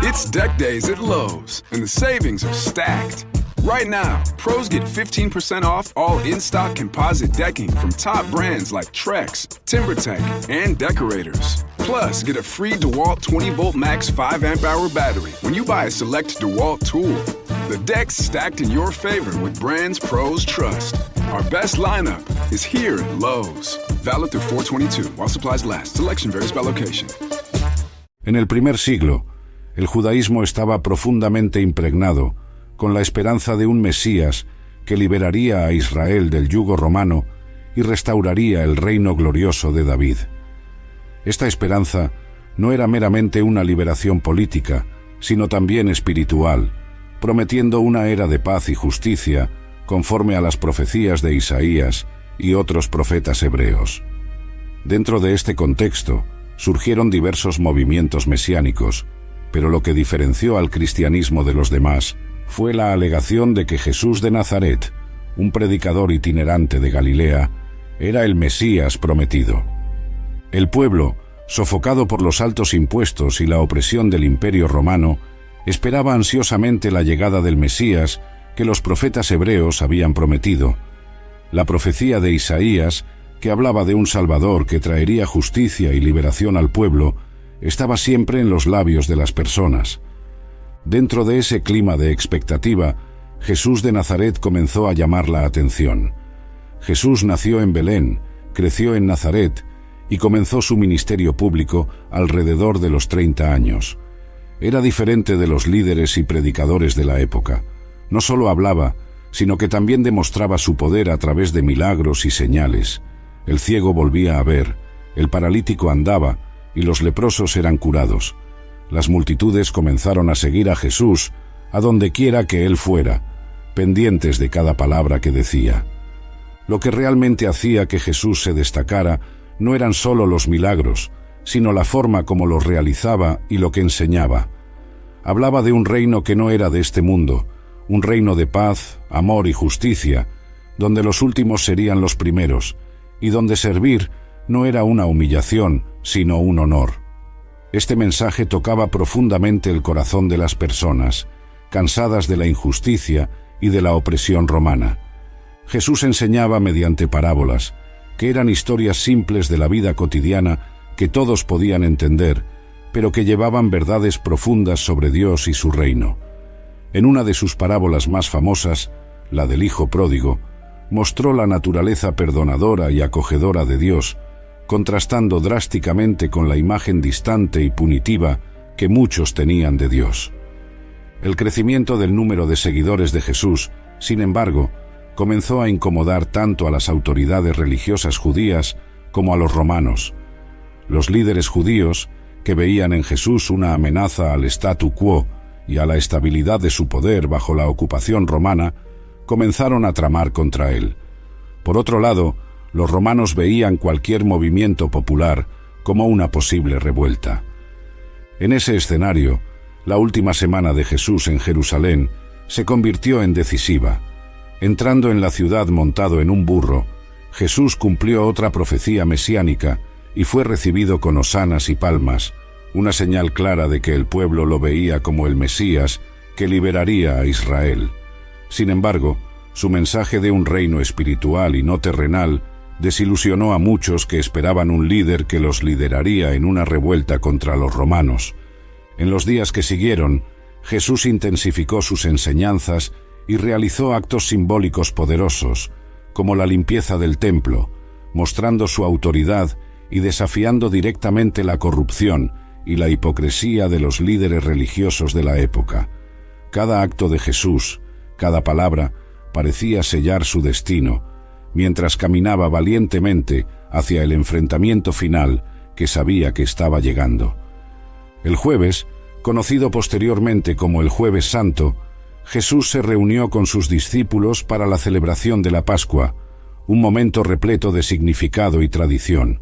It's Deck Days at Lowe's, and the savings are stacked. Right now, pros get 15% off all in-stock composite decking from top brands like Trex, TimberTech, and Decorators. Plus, get a free DeWalt 20-volt max 5-amp-hour battery when you buy a select DeWalt tool. The deck's stacked in your favor with brands pros trust. Our best lineup is here at Lowe's. Valid through 4/22 while supplies last. Selection varies by location. En el primer siglo, el judaísmo estaba profundamente impregnado con la esperanza de un Mesías que liberaría a Israel del yugo romano y restauraría el reino glorioso de David. Esta esperanza no era meramente una liberación política, sino también espiritual, prometiendo una era de paz y justicia conforme a las profecías de Isaías y otros profetas hebreos. Dentro de este contexto, surgieron diversos movimientos mesiánicos, pero lo que diferenció al cristianismo de los demás fue la alegación de que Jesús de Nazaret, un predicador itinerante de Galilea, era el Mesías prometido. El pueblo, sofocado por los altos impuestos y la opresión del Imperio Romano, esperaba ansiosamente la llegada del Mesías que los profetas hebreos habían prometido. La profecía de Isaías, que hablaba de un Salvador que traería justicia y liberación al pueblo, estaba siempre en los labios de las personas. Dentro de ese clima de expectativa, Jesús de Nazaret comenzó a llamar la atención. Jesús nació en Belén, creció en Nazaret y comenzó su ministerio público alrededor de los 30 años. Era diferente de los líderes y predicadores de la época. No solo hablaba, sino que también demostraba su poder a través de milagros y señales. El ciego volvía a ver, el paralítico andaba y los leprosos eran curados. Las multitudes comenzaron a seguir a Jesús a donde quiera que él fuera, pendientes de cada palabra que decía. Lo que realmente hacía que Jesús se destacara no eran solo los milagros, sino la forma como los realizaba y lo que enseñaba. Hablaba de un reino que no era de este mundo, un reino de paz, amor y justicia, donde los últimos serían los primeros, y donde servir no era una humillación, sino un honor. Este mensaje tocaba profundamente el corazón de las personas, cansadas de la injusticia y de la opresión romana. Jesús enseñaba mediante parábolas, que eran historias simples de la vida cotidiana que todos podían entender, pero que llevaban verdades profundas sobre Dios y su reino. En una de sus parábolas más famosas, la del Hijo Pródigo, mostró la naturaleza perdonadora y acogedora de Dios, contrastando drásticamente con la imagen distante y punitiva que muchos tenían de Dios. El crecimiento del número de seguidores de Jesús, sin embargo, comenzó a incomodar tanto a las autoridades religiosas judías como a los romanos. Los líderes judíos, que veían en Jesús una amenaza al statu quo y a la estabilidad de su poder bajo la ocupación romana, comenzaron a tramar contra él. Por otro lado, los romanos veían cualquier movimiento popular como una posible revuelta. En ese escenario, la última semana de Jesús en Jerusalén se convirtió en decisiva. Entrando en la ciudad montado en un burro, Jesús cumplió otra profecía mesiánica y fue recibido con hosanas y palmas, una señal clara de que el pueblo lo veía como el Mesías que liberaría a Israel. Sin embargo, su mensaje de un reino espiritual y no terrenal desilusionó a muchos que esperaban un líder que los lideraría en una revuelta contra los romanos. En los días que siguieron, Jesús intensificó sus enseñanzas y realizó actos simbólicos poderosos, como la limpieza del templo, mostrando su autoridad y desafiando directamente la corrupción y la hipocresía de los líderes religiosos de la época. Cada acto de Jesús, cada palabra, parecía sellar su destino, mientras caminaba valientemente hacia el enfrentamiento final que sabía que estaba llegando. El jueves, conocido posteriormente como el Jueves Santo, Jesús se reunió con sus discípulos para la celebración de la Pascua, un momento repleto de significado y tradición.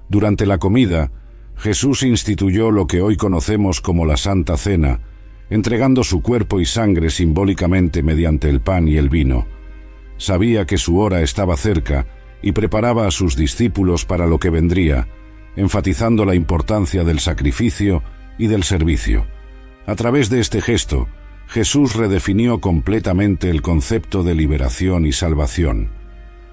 Durante la comida, Jesús instituyó lo que hoy conocemos como la Santa Cena, entregando su cuerpo y sangre simbólicamente mediante el pan y el vino. Sabía que su hora estaba cerca y preparaba a sus discípulos para lo que vendría, enfatizando la importancia del sacrificio y del servicio. A través de este gesto, Jesús redefinió completamente el concepto de liberación y salvación.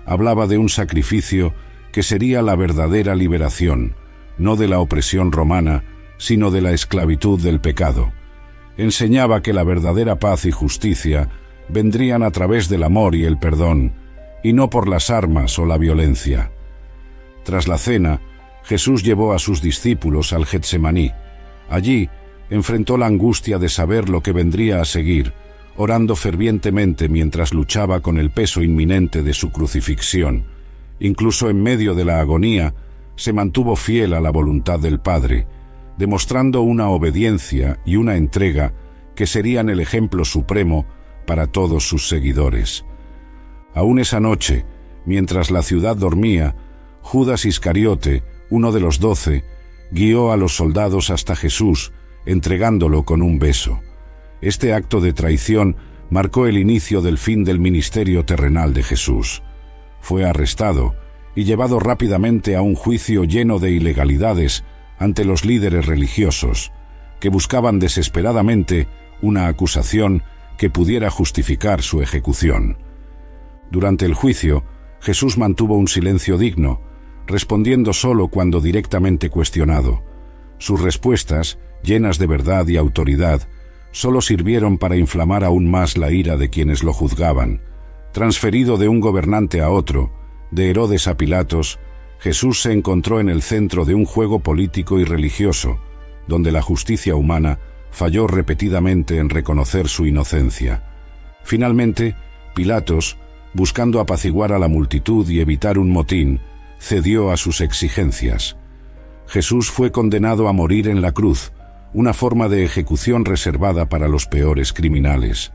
Hablaba de un sacrificio que sería la verdadera liberación, no de la opresión romana, sino de la esclavitud del pecado. Enseñaba que la verdadera paz y justicia vendrían a través del amor y el perdón, y no por las armas o la violencia. Tras la cena, Jesús llevó a sus discípulos al Getsemaní. Allí, enfrentó la angustia de saber lo que vendría a seguir, orando fervientemente mientras luchaba con el peso inminente de su crucifixión. Incluso en medio de la agonía, se mantuvo fiel a la voluntad del Padre, demostrando una obediencia y una entrega que serían el ejemplo supremo para todos sus seguidores. Aún esa noche, mientras la ciudad dormía, Judas Iscariote, uno de los 12, guió a los soldados hasta Jesús, entregándolo con un beso. Este acto de traición marcó el inicio del fin del ministerio terrenal de Jesús. Fue arrestado y llevado rápidamente a un juicio lleno de ilegalidades ante los líderes religiosos, que buscaban desesperadamente una acusación que pudiera justificar su ejecución. Durante el juicio, Jesús mantuvo un silencio digno, respondiendo solo cuando directamente cuestionado. Sus respuestas, llenas de verdad y autoridad, solo sirvieron para inflamar aún más la ira de quienes lo juzgaban. Transferido de un gobernante a otro, de Herodes a Pilatos, Jesús se encontró en el centro de un juego político y religioso, donde la justicia humana falló repetidamente en reconocer su inocencia. Finalmente, Pilatos, buscando apaciguar a la multitud y evitar un motín, cedió a sus exigencias. Jesús fue condenado a morir en la cruz, una forma de ejecución reservada para los peores criminales.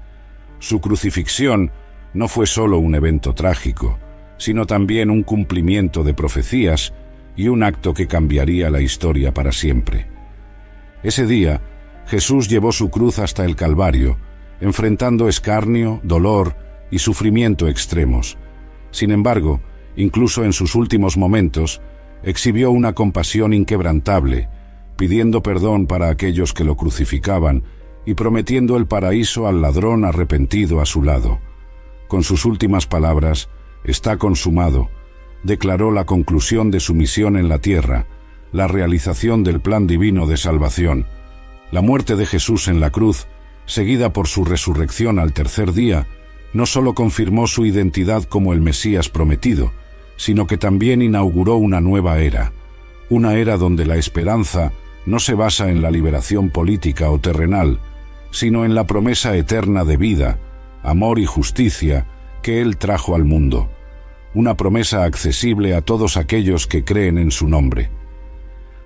Su crucifixión no fue solo un evento trágico, sino también un cumplimiento de profecías y un acto que cambiaría la historia para siempre. Ese día, Jesús llevó su cruz hasta el Calvario, enfrentando escarnio, dolor y sufrimiento extremos. Sin embargo, incluso en sus últimos momentos, exhibió una compasión inquebrantable, pidiendo perdón para aquellos que lo crucificaban y prometiendo el paraíso al ladrón arrepentido a su lado. Con sus últimas palabras, «Está consumado», declaró la conclusión de su misión en la tierra, la realización del plan divino de salvación. La muerte de Jesús en la cruz, seguida por su resurrección al tercer día, no solo confirmó su identidad como el Mesías prometido, sino que también inauguró una nueva era, una era donde la esperanza no se basa en la liberación política o terrenal, sino en la promesa eterna de vida, amor y justicia que Él trajo al mundo, una promesa accesible a todos aquellos que creen en su nombre.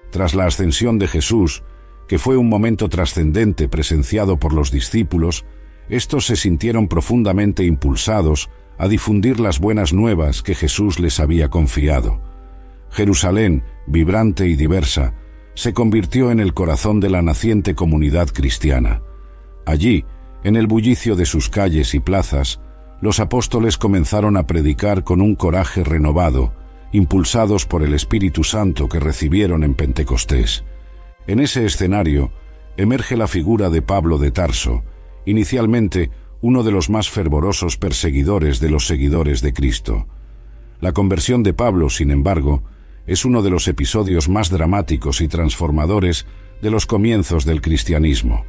Tras la ascensión de Jesús, que fue un momento trascendente presenciado por los discípulos, estos se sintieron profundamente impulsados a difundir las buenas nuevas que Jesús les había confiado. Jerusalén, vibrante y diversa, se convirtió en el corazón de la naciente comunidad cristiana. Allí, en el bullicio de sus calles y plazas, los apóstoles comenzaron a predicar con un coraje renovado, impulsados por el Espíritu Santo que recibieron en Pentecostés. En ese escenario, emerge la figura de Pablo de Tarso, inicialmente uno de los más fervorosos perseguidores de los seguidores de Cristo. La conversión de Pablo, sin embargo, es uno de los episodios más dramáticos y transformadores de los comienzos del cristianismo.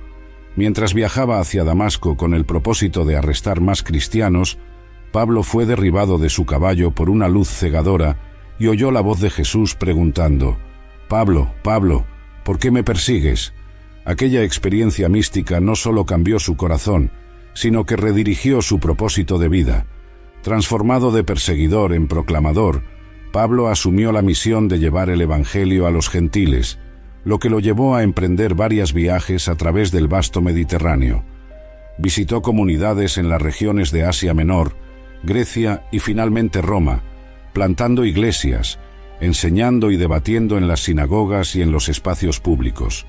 Mientras viajaba hacia Damasco con el propósito de arrestar más cristianos, Pablo fue derribado de su caballo por una luz cegadora y oyó la voz de Jesús preguntando: «Pablo, Pablo, ¿por qué me persigues?». Aquella experiencia mística no solo cambió su corazón, sino que redirigió su propósito de vida. Transformado de perseguidor en proclamador, Pablo asumió la misión de llevar el Evangelio a los gentiles, lo que lo llevó a emprender varios viajes a través del vasto Mediterráneo. Visitó comunidades en las regiones de Asia Menor, Grecia y finalmente Roma, plantando iglesias, enseñando y debatiendo en las sinagogas y en los espacios públicos.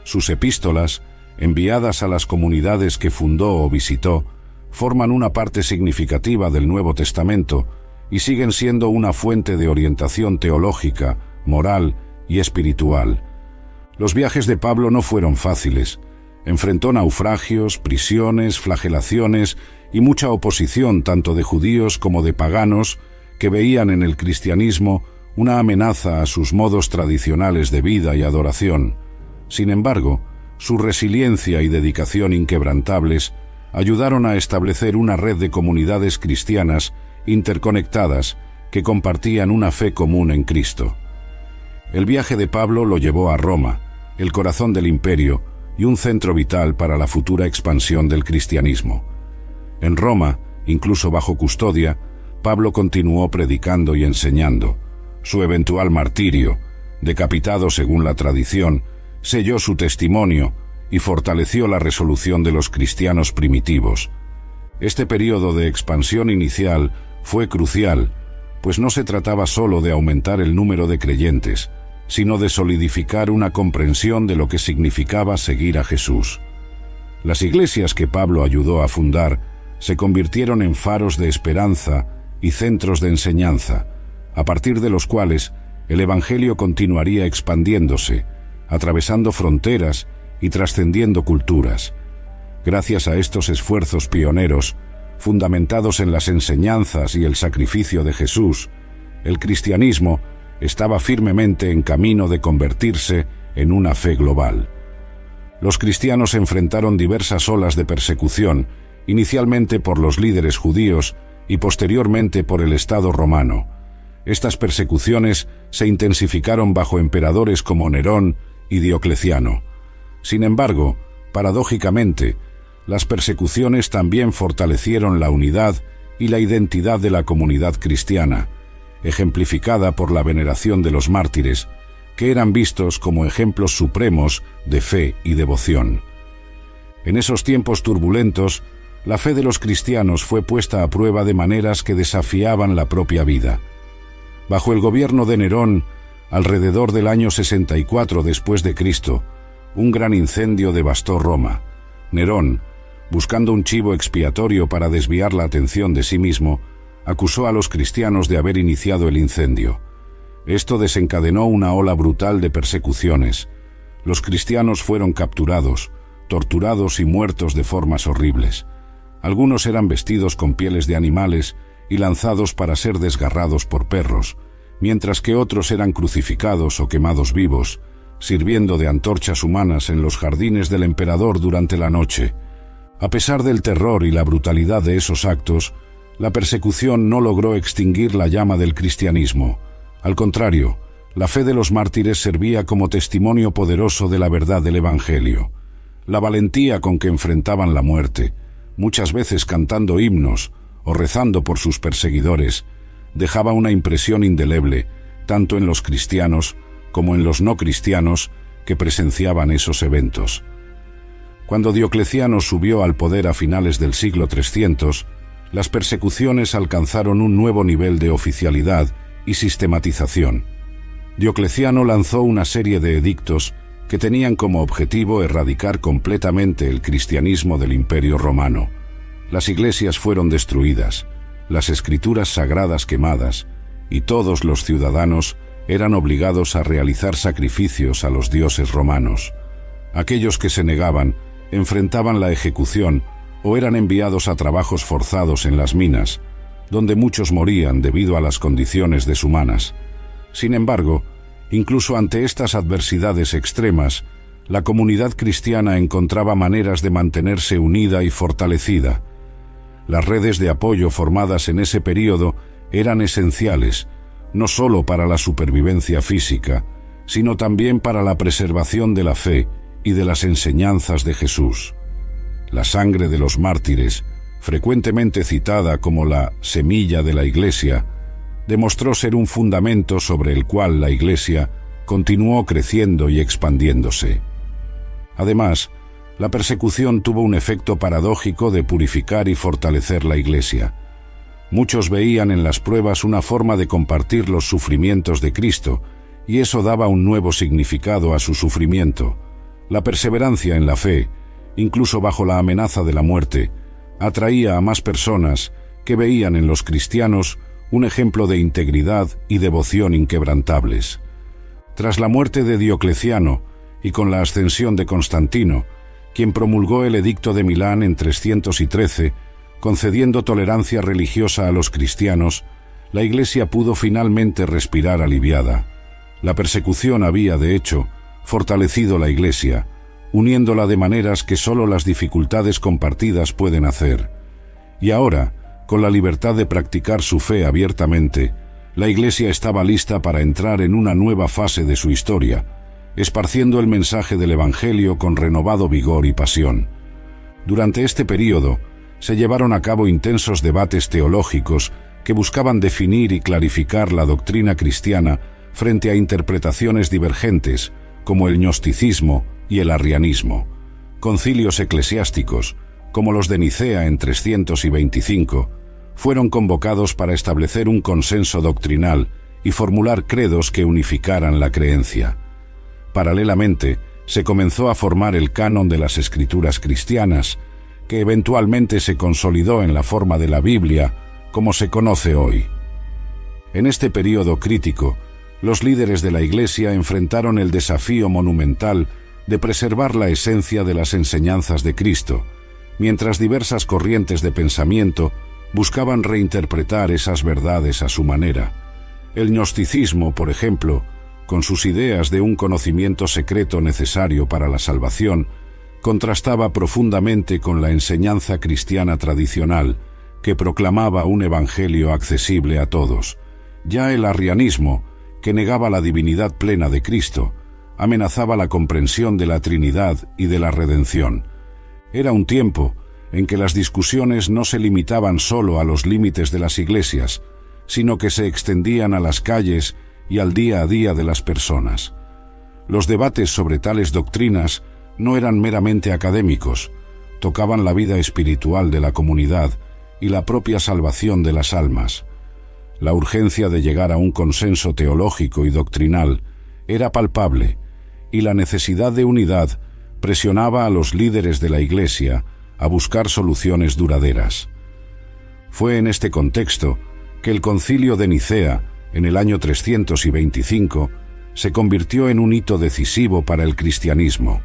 Sus epístolas, enviadas a las comunidades que fundó o visitó, forman una parte significativa del Nuevo Testamento y siguen siendo una fuente de orientación teológica, moral y espiritual. Los viajes de Pablo no fueron fáciles. Enfrentó naufragios, prisiones, flagelaciones y mucha oposición tanto de judíos como de paganos que veían en el cristianismo una amenaza a sus modos tradicionales de vida y adoración. Sin embargo, su resiliencia y dedicación inquebrantables ayudaron a establecer una red de comunidades cristianas interconectadas que compartían una fe común en Cristo. El viaje de Pablo lo llevó a Roma, el corazón del imperio y un centro vital para la futura expansión del cristianismo. En Roma, incluso bajo custodia, Pablo continuó predicando y enseñando. Su eventual martirio, decapitado según la tradición, selló su testimonio y fortaleció la resolución de los cristianos primitivos. Este período de expansión inicial fue crucial, pues no se trataba solo de aumentar el número de creyentes, sino de solidificar una comprensión de lo que significaba seguir a Jesús. Las iglesias que Pablo ayudó a fundar se convirtieron en faros de esperanza y centros de enseñanza, a partir de los cuales el Evangelio continuaría expandiéndose, atravesando fronteras y trascendiendo culturas. Gracias a estos esfuerzos pioneros, fundamentados en las enseñanzas y el sacrificio de Jesús, el cristianismo estaba firmemente en camino de convertirse en una fe global. Los cristianos enfrentaron diversas olas de persecución, inicialmente por los líderes judíos y posteriormente por el Estado romano. Estas persecuciones se intensificaron bajo emperadores como Nerón y Diocleciano. Sin embargo, paradójicamente, las persecuciones también fortalecieron la unidad y la identidad de la comunidad cristiana, ejemplificada por la veneración de los mártires, que eran vistos como ejemplos supremos de fe y devoción. En esos tiempos turbulentos, la fe de los cristianos fue puesta a prueba de maneras que desafiaban la propia vida. Bajo el gobierno de Nerón, alrededor del año 64 después de Cristo, un gran incendio devastó Roma. Nerón, buscando un chivo expiatorio para desviar la atención de sí mismo, acusó a los cristianos de haber iniciado el incendio. Esto desencadenó una ola brutal de persecuciones. Los cristianos fueron capturados, torturados y muertos de formas horribles. Algunos eran vestidos con pieles de animales y lanzados para ser desgarrados por perros, mientras que otros eran crucificados o quemados vivos, sirviendo de antorchas humanas en los jardines del emperador durante la noche. A pesar del terror y la brutalidad de esos actos, la persecución no logró extinguir la llama del cristianismo. Al contrario, la fe de los mártires servía como testimonio poderoso de la verdad del Evangelio. La valentía con que enfrentaban la muerte, muchas veces cantando himnos o rezando por sus perseguidores, dejaba una impresión indeleble, tanto en los cristianos como en los no cristianos que presenciaban esos eventos. Cuando Diocleciano subió al poder a finales del siglo 300, las persecuciones alcanzaron un nuevo nivel de oficialidad y sistematización. Diocleciano lanzó una serie de edictos que tenían como objetivo erradicar completamente el cristianismo del Imperio Romano. Las iglesias fueron destruidas, las escrituras sagradas quemadas, y todos los ciudadanos eran obligados a realizar sacrificios a los dioses romanos. Aquellos que se negaban enfrentaban la ejecución o eran enviados a trabajos forzados en las minas, donde muchos morían debido a las condiciones deshumanas. Sin embargo, incluso ante estas adversidades extremas, la comunidad cristiana encontraba maneras de mantenerse unida y fortalecida. Las redes de apoyo formadas en ese período eran esenciales, no solo para la supervivencia física, sino también para la preservación de la fe y de las enseñanzas de Jesús. La sangre de los mártires, frecuentemente citada como la semilla de la Iglesia, demostró ser un fundamento sobre el cual la Iglesia continuó creciendo y expandiéndose. Además, la persecución tuvo un efecto paradójico de purificar y fortalecer la Iglesia. Muchos veían en las pruebas una forma de compartir los sufrimientos de Cristo, y eso daba un nuevo significado a su sufrimiento. La perseverancia en la fe, incluso bajo la amenaza de la muerte, atraía a más personas que veían en los cristianos un ejemplo de integridad y devoción inquebrantables. Tras la muerte de Diocleciano y con la ascensión de Constantino, quien promulgó el Edicto de Milán en 313, concediendo tolerancia religiosa a los cristianos, la Iglesia pudo finalmente respirar aliviada. La persecución había, de hecho, fortalecido la Iglesia, uniéndola de maneras que solo las dificultades compartidas pueden hacer. Y ahora, con la libertad de practicar su fe abiertamente, la Iglesia estaba lista para entrar en una nueva fase de su historia, esparciendo el mensaje del Evangelio con renovado vigor y pasión. Durante este período, se llevaron a cabo intensos debates teológicos que buscaban definir y clarificar la doctrina cristiana frente a interpretaciones divergentes, como el gnosticismo y el arrianismo. Concilios eclesiásticos, como los de Nicea en 325, fueron convocados para establecer un consenso doctrinal y formular credos que unificaran la creencia. Paralelamente, se comenzó a formar el canon de las Escrituras cristianas, que eventualmente se consolidó en la forma de la Biblia, como se conoce hoy. En este período crítico, los líderes de la Iglesia enfrentaron el desafío monumental de preservar la esencia de las enseñanzas de Cristo, mientras diversas corrientes de pensamiento buscaban reinterpretar esas verdades a su manera. El gnosticismo, por ejemplo, con sus ideas de un conocimiento secreto necesario para la salvación, contrastaba profundamente con la enseñanza cristiana tradicional, que proclamaba un evangelio accesible a todos. Ya el arrianismo, que negaba la divinidad plena de Cristo, amenazaba la comprensión de la Trinidad y de la redención. Era un tiempo en que las discusiones no se limitaban solo a los límites de las iglesias, sino que se extendían a las calles y al día a día de las personas. Los debates sobre tales doctrinas no eran meramente académicos, tocaban la vida espiritual de la comunidad y la propia salvación de las almas. La urgencia de llegar a un consenso teológico y doctrinal era palpable, y la necesidad de unidad presionaba a los líderes de la Iglesia a buscar soluciones duraderas. Fue en este contexto que el Concilio de Nicea, en el año 325, se convirtió en un hito decisivo para el cristianismo.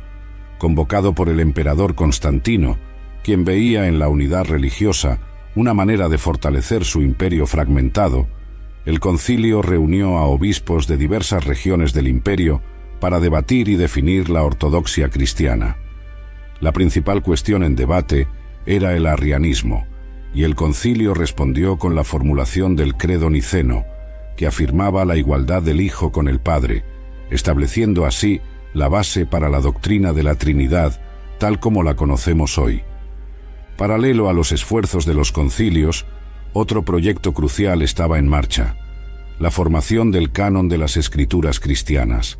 Convocado por el emperador Constantino, quien veía en la unidad religiosa una manera de fortalecer su imperio fragmentado, el concilio reunió a obispos de diversas regiones del imperio para debatir y definir la ortodoxia cristiana. La principal cuestión en debate era el arrianismo, y el concilio respondió con la formulación del credo niceno, que afirmaba la igualdad del Hijo con el Padre, estableciendo así la base para la doctrina de la Trinidad, tal como la conocemos hoy. Paralelo a los esfuerzos de los concilios, otro proyecto crucial estaba en marcha: la formación del canon de las Escrituras cristianas.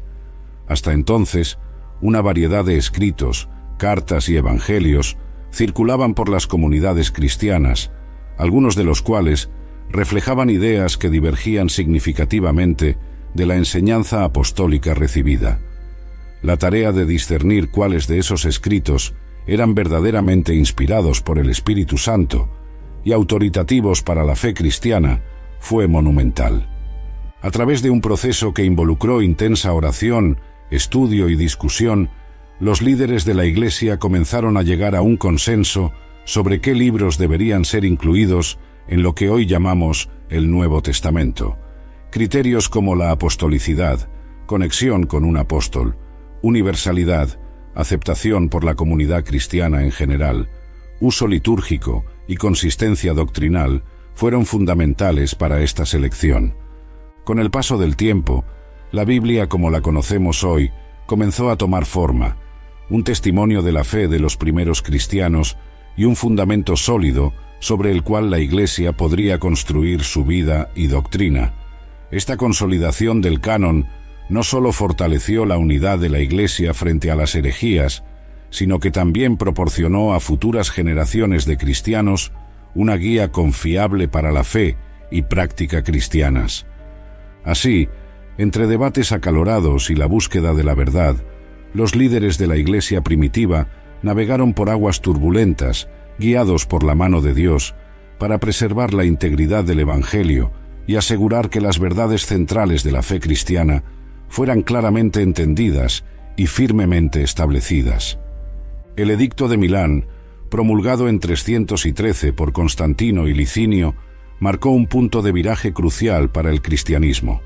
Hasta entonces, una variedad de escritos, cartas y evangelios circulaban por las comunidades cristianas, algunos de los cuales reflejaban ideas que divergían significativamente de la enseñanza apostólica recibida. La tarea de discernir cuáles de esos escritos eran verdaderamente inspirados por el Espíritu Santo y autoritativos para la fe cristiana fue monumental. A través de un proceso que involucró intensa oración, estudio y discusión, los líderes de la Iglesia comenzaron a llegar a un consenso sobre qué libros deberían ser incluidos en lo que hoy llamamos el Nuevo Testamento. Criterios como la apostolicidad, conexión con un apóstol, universalidad, aceptación por la comunidad cristiana en general, uso litúrgico y consistencia doctrinal fueron fundamentales para esta selección. Con el paso del tiempo, la Biblia como la conocemos hoy comenzó a tomar forma, un testimonio de la fe de los primeros cristianos y un fundamento sólido sobre el cual la Iglesia podría construir su vida y doctrina. Esta consolidación del canon no solo fortaleció la unidad de la Iglesia frente a las herejías, sino que también proporcionó a futuras generaciones de cristianos una guía confiable para la fe y práctica cristianas. Así, entre debates acalorados y la búsqueda de la verdad, los líderes de la Iglesia primitiva navegaron por aguas turbulentas, guiados por la mano de Dios, para preservar la integridad del Evangelio y asegurar que las verdades centrales de la fe cristiana fueran claramente entendidas y firmemente establecidas. El Edicto de Milán, promulgado en 313 por Constantino y Licinio, marcó un punto de viraje crucial para el cristianismo.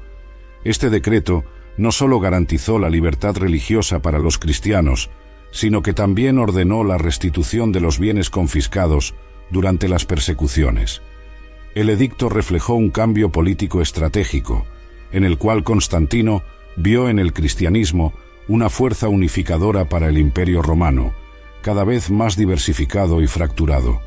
Este decreto no solo garantizó la libertad religiosa para los cristianos, sino que también ordenó la restitución de los bienes confiscados durante las persecuciones. El edicto reflejó un cambio político estratégico, en el cual Constantino vio en el cristianismo una fuerza unificadora para el Imperio romano, cada vez más diversificado y fracturado.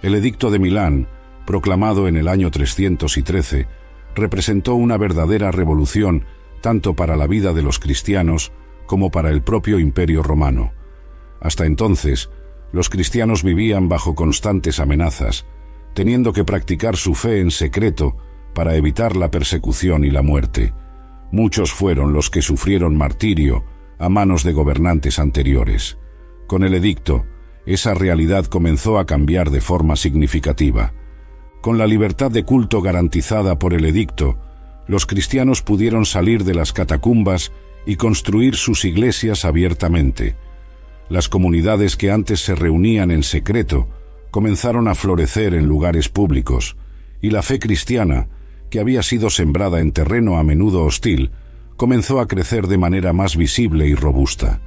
El Edicto de Milán, proclamado en el año 313, representó una verdadera revolución tanto para la vida de los cristianos como para el propio Imperio romano. Hasta entonces, los cristianos vivían bajo constantes amenazas, teniendo que practicar su fe en secreto para evitar la persecución y la muerte. Muchos fueron los que sufrieron martirio a manos de gobernantes anteriores. Con el edicto, esa realidad comenzó a cambiar de forma significativa. Con la libertad de culto garantizada por el edicto, los cristianos pudieron salir de las catacumbas y construir sus iglesias abiertamente. Las comunidades que antes se reunían en secreto comenzaron a florecer en lugares públicos, y la fe cristiana, que había sido sembrada en terreno a menudo hostil, comenzó a crecer de manera más visible y robusta.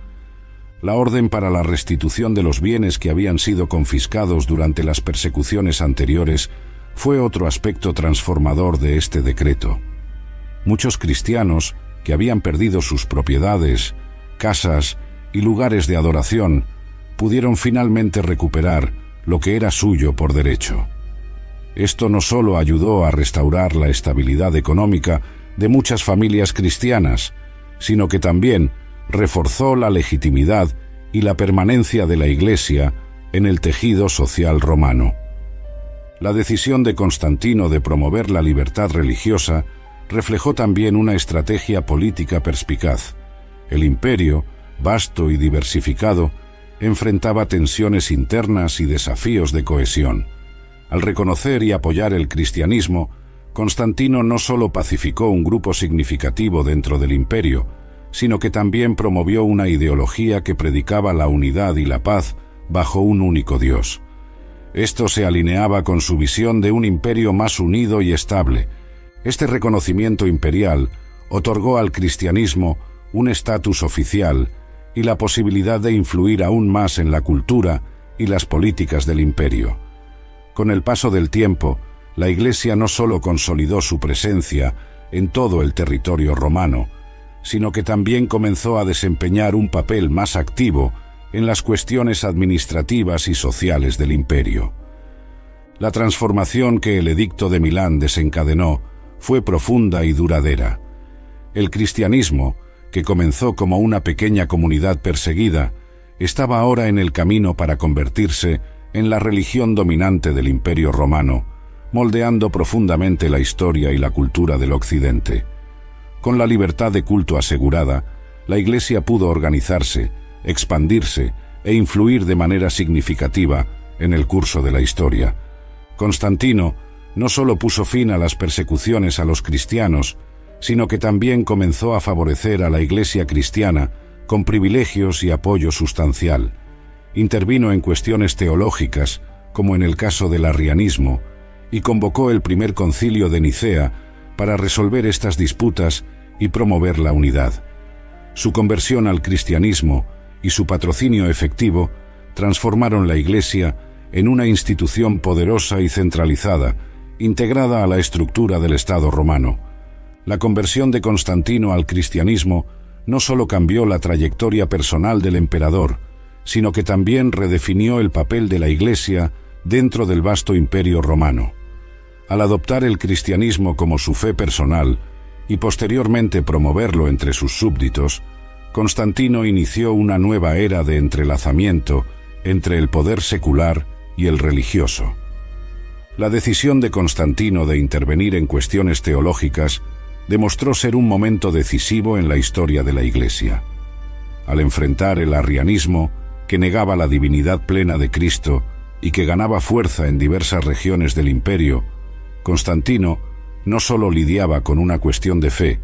La orden para la restitución de los bienes que habían sido confiscados durante las persecuciones anteriores fue otro aspecto transformador de este decreto. Muchos cristianos que habían perdido sus propiedades, casas y lugares de adoración pudieron finalmente recuperar lo que era suyo por derecho. Esto no solo ayudó a restaurar la estabilidad económica de muchas familias cristianas, sino que también reforzó la legitimidad y la permanencia de la Iglesia en el tejido social romano. La decisión de Constantino de promover la libertad religiosa reflejó también una estrategia política perspicaz. El imperio, vasto y diversificado, enfrentaba tensiones internas y desafíos de cohesión. Al reconocer y apoyar el cristianismo, Constantino no solo pacificó un grupo significativo dentro del imperio, sino que también promovió una ideología que predicaba la unidad y la paz bajo un único Dios. Esto se alineaba con su visión de un imperio más unido y estable. Este reconocimiento imperial otorgó al cristianismo un estatus oficial y la posibilidad de influir aún más en la cultura y las políticas del imperio. Con el paso del tiempo, la Iglesia no solo consolidó su presencia en todo el territorio romano, sino que también comenzó a desempeñar un papel más activo en las cuestiones administrativas y sociales del imperio. La transformación que el Edicto de Milán desencadenó fue profunda y duradera. El cristianismo, que comenzó como una pequeña comunidad perseguida, estaba ahora en el camino para convertirse en la religión dominante del Imperio romano, moldeando profundamente la historia y la cultura del Occidente. Con la libertad de culto asegurada, la Iglesia pudo organizarse, expandirse e influir de manera significativa en el curso de la historia. Constantino no solo puso fin a las persecuciones a los cristianos, sino que también comenzó a favorecer a la Iglesia cristiana con privilegios y apoyo sustancial. Intervino en cuestiones teológicas, como en el caso del arrianismo, y convocó el primer concilio de Nicea para resolver estas disputas y promover la unidad. Su conversión al cristianismo y su patrocinio efectivo transformaron la Iglesia en una institución poderosa y centralizada, integrada a la estructura del Estado romano. La conversión de Constantino al cristianismo no solo cambió la trayectoria personal del emperador, sino que también redefinió el papel de la Iglesia dentro del vasto imperio romano. Al adoptar el cristianismo como su fe personal y posteriormente promoverlo entre sus súbditos, Constantino inició una nueva era de entrelazamiento entre el poder secular y el religioso. La decisión de Constantino de intervenir en cuestiones teológicas demostró ser un momento decisivo en la historia de la Iglesia. Al enfrentar el arrianismo, que negaba la divinidad plena de Cristo y que ganaba fuerza en diversas regiones del imperio, Constantino no solo lidiaba con una cuestión de fe,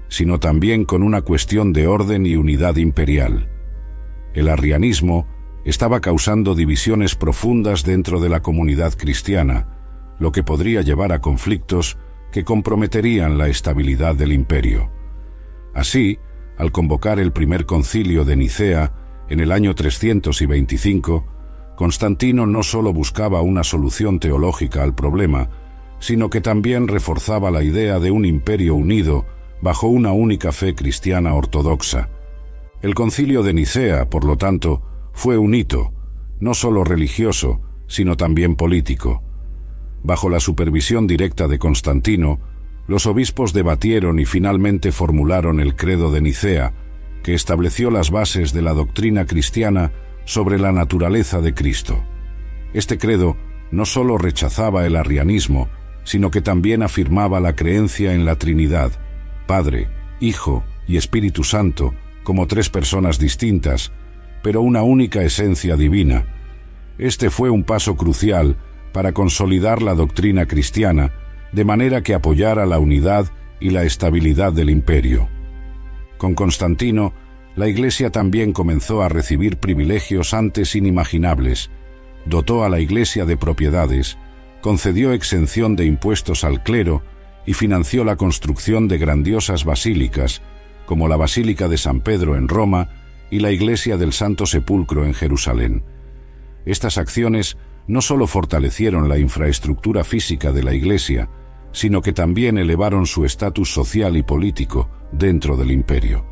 sino también con una cuestión de orden y unidad imperial. El arrianismo estaba causando divisiones profundas dentro de la comunidad cristiana, lo que podría llevar a conflictos que comprometerían la estabilidad del imperio. Así, al convocar el primer concilio de Nicea en el año 325, Constantino no solo buscaba una solución teológica al problema, sino que también reforzaba la idea de un imperio unido bajo una única fe cristiana ortodoxa. El concilio de Nicea, por lo tanto, fue un hito, no solo religioso, sino también político. Bajo la supervisión directa de Constantino, los obispos debatieron y finalmente formularon el Credo de Nicea, que estableció las bases de la doctrina cristiana sobre la naturaleza de Cristo. Este credo no solo rechazaba el arrianismo, sino que también afirmaba la creencia en la Trinidad, Padre, Hijo y Espíritu Santo, como tres personas distintas, pero una única esencia divina. Este fue un paso crucial para consolidar la doctrina cristiana, de manera que apoyara la unidad y la estabilidad del imperio. Con Constantino, la Iglesia también comenzó a recibir privilegios antes inimaginables, dotó a la Iglesia de propiedades, concedió exención de impuestos al clero y financió la construcción de grandiosas basílicas, como la Basílica de San Pedro en Roma y la Iglesia del Santo Sepulcro en Jerusalén. Estas acciones no solo fortalecieron la infraestructura física de la Iglesia, sino que también elevaron su estatus social y político dentro del imperio.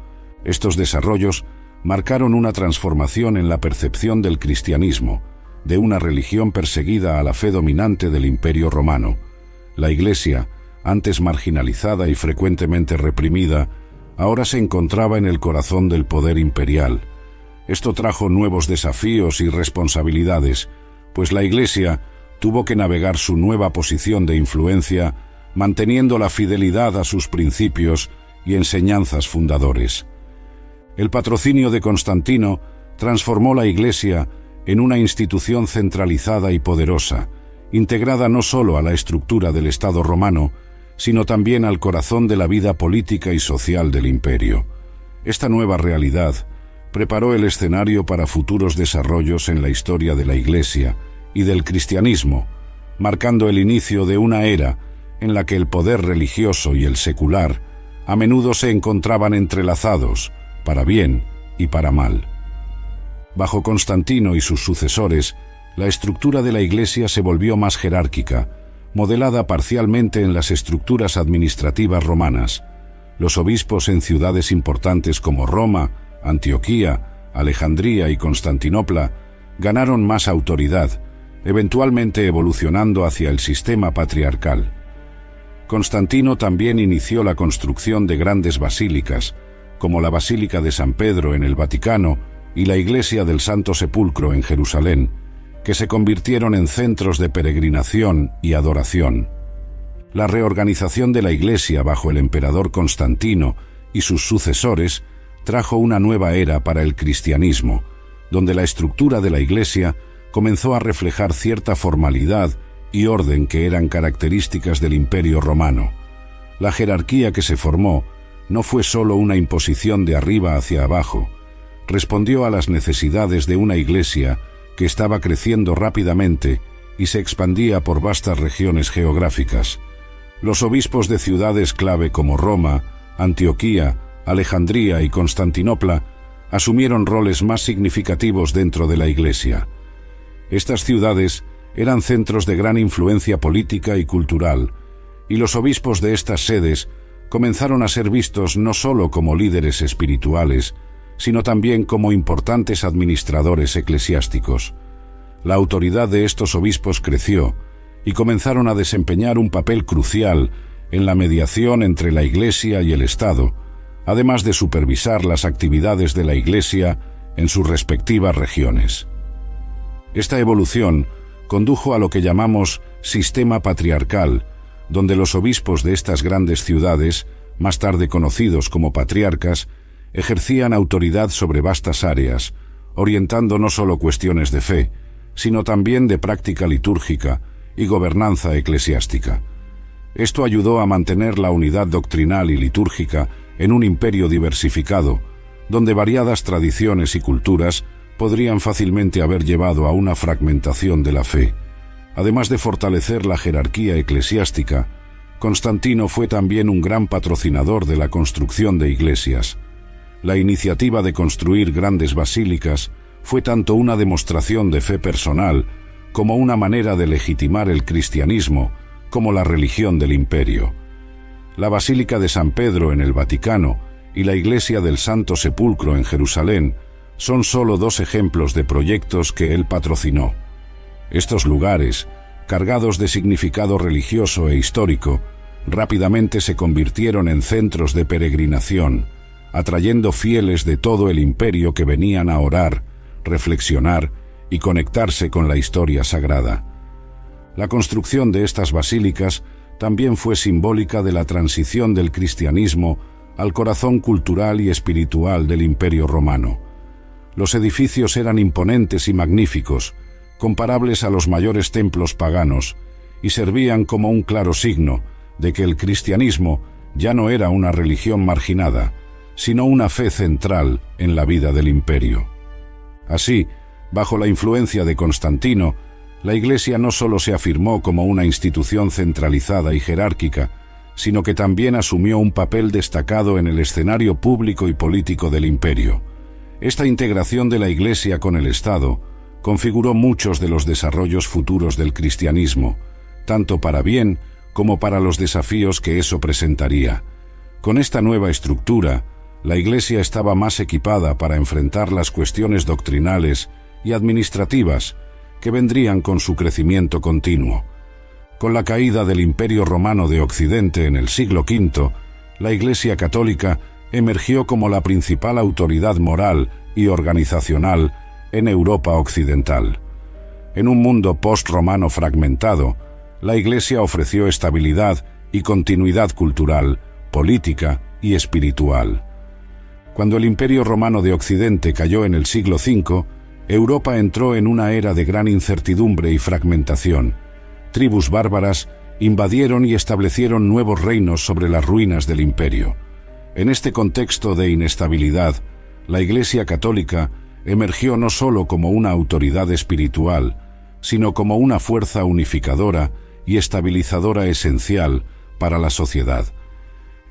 Estos desarrollos marcaron una transformación en la percepción del cristianismo, de una religión perseguida a la fe dominante del Imperio Romano. La Iglesia, antes marginalizada y frecuentemente reprimida, ahora se encontraba en el corazón del poder imperial. Esto trajo nuevos desafíos y responsabilidades, pues la Iglesia tuvo que navegar su nueva posición de influencia, manteniendo la fidelidad a sus principios y enseñanzas fundadores. El patrocinio de Constantino transformó la Iglesia en una institución centralizada y poderosa, integrada no solo a la estructura del Estado romano, sino también al corazón de la vida política y social del imperio. Esta nueva realidad preparó el escenario para futuros desarrollos en la historia de la Iglesia y del cristianismo, marcando el inicio de una era en la que el poder religioso y el secular a menudo se encontraban entrelazados, para bien y para mal. Bajo Constantino y sus sucesores, la estructura de la Iglesia se volvió más jerárquica, modelada parcialmente en las estructuras administrativas romanas. Los obispos en ciudades importantes como Roma, Antioquía, Alejandría y Constantinopla ganaron más autoridad, eventualmente evolucionando hacia el sistema patriarcal. Constantino también inició la construcción de grandes basílicas, como la Basílica de San Pedro en el Vaticano y la Iglesia del Santo Sepulcro en Jerusalén, que se convirtieron en centros de peregrinación y adoración. La reorganización de la Iglesia bajo el emperador Constantino y sus sucesores trajo una nueva era para el cristianismo, donde la estructura de la Iglesia comenzó a reflejar cierta formalidad y orden que eran características del Imperio Romano. La jerarquía que se formó no fue solo una imposición de arriba hacia abajo, respondió a las necesidades de una Iglesia que estaba creciendo rápidamente y se expandía por vastas regiones geográficas. Los obispos de ciudades clave como Roma, Antioquía, Alejandría y Constantinopla asumieron roles más significativos dentro de la Iglesia. Estas ciudades eran centros de gran influencia política y cultural, y los obispos de estas sedes comenzaron a ser vistos no solo como líderes espirituales, sino también como importantes administradores eclesiásticos. La autoridad de estos obispos creció y comenzaron a desempeñar un papel crucial en la mediación entre la Iglesia y el Estado, además de supervisar las actividades de la Iglesia en sus respectivas regiones. Esta evolución condujo a lo que llamamos sistema patriarcal, donde los obispos de estas grandes ciudades, más tarde conocidos como patriarcas, ejercían autoridad sobre vastas áreas, orientando no solo cuestiones de fe, sino también de práctica litúrgica y gobernanza eclesiástica. Esto ayudó a mantener la unidad doctrinal y litúrgica en un imperio diversificado, donde variadas tradiciones y culturas podrían fácilmente haber llevado a una fragmentación de la fe. Además de fortalecer la jerarquía eclesiástica, Constantino fue también un gran patrocinador de la construcción de iglesias. La iniciativa de construir grandes basílicas fue tanto una demostración de fe personal como una manera de legitimar el cristianismo como la religión del imperio. La Basílica de San Pedro en el Vaticano y la Iglesia del Santo Sepulcro en Jerusalén son solo dos ejemplos de proyectos que él patrocinó. Estos lugares, cargados de significado religioso e histórico, rápidamente se convirtieron en centros de peregrinación, atrayendo fieles de todo el imperio que venían a orar, reflexionar y conectarse con la historia sagrada. La construcción de estas basílicas también fue simbólica de la transición del cristianismo al corazón cultural y espiritual del Imperio Romano. Los edificios eran imponentes y magníficos, comparables a los mayores templos paganos, y servían como un claro signo de que el cristianismo ya no era una religión marginada, sino una fe central en la vida del imperio. Así, bajo la influencia de Constantino, la Iglesia no solo se afirmó como una institución centralizada y jerárquica, sino que también asumió un papel destacado en el escenario público y político del imperio. Esta integración de la Iglesia con el Estado configuró muchos de los desarrollos futuros del cristianismo, tanto para bien como para los desafíos que eso presentaría. Con esta nueva estructura, la Iglesia estaba más equipada para enfrentar las cuestiones doctrinales y administrativas que vendrían con su crecimiento continuo. Con la caída del Imperio Romano de Occidente en el siglo V, la Iglesia Católica emergió como la principal autoridad moral y organizacional en Europa occidental. En un mundo post-romano fragmentado, la Iglesia ofreció estabilidad y continuidad cultural, política y espiritual. Cuando el Imperio Romano de Occidente cayó en el siglo V, Europa entró en una era de gran incertidumbre y fragmentación. Tribus bárbaras invadieron y establecieron nuevos reinos sobre las ruinas del imperio. En este contexto de inestabilidad, la Iglesia Católica emergió no solo como una autoridad espiritual, sino como una fuerza unificadora y estabilizadora esencial para la sociedad.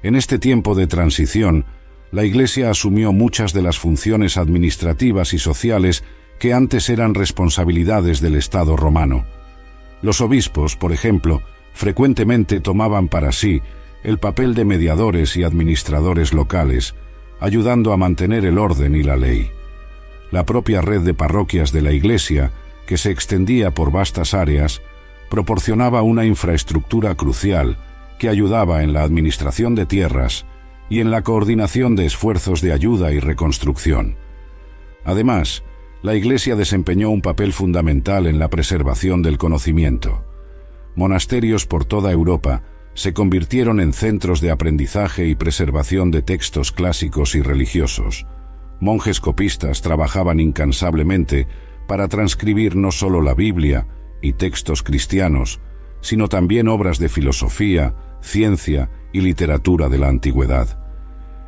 En este tiempo de transición, la Iglesia asumió muchas de las funciones administrativas y sociales que antes eran responsabilidades del Estado romano. Los obispos, por ejemplo, frecuentemente tomaban para sí el papel de mediadores y administradores locales, ayudando a mantener el orden y la ley. La propia red de parroquias de la Iglesia, que se extendía por vastas áreas, proporcionaba una infraestructura crucial que ayudaba en la administración de tierras y en la coordinación de esfuerzos de ayuda y reconstrucción. Además, la Iglesia desempeñó un papel fundamental en la preservación del conocimiento. Monasterios por toda Europa se convirtieron en centros de aprendizaje y preservación de textos clásicos y religiosos. Monjes copistas trabajaban incansablemente para transcribir no solo la Biblia y textos cristianos, sino también obras de filosofía, ciencia y literatura de la antigüedad.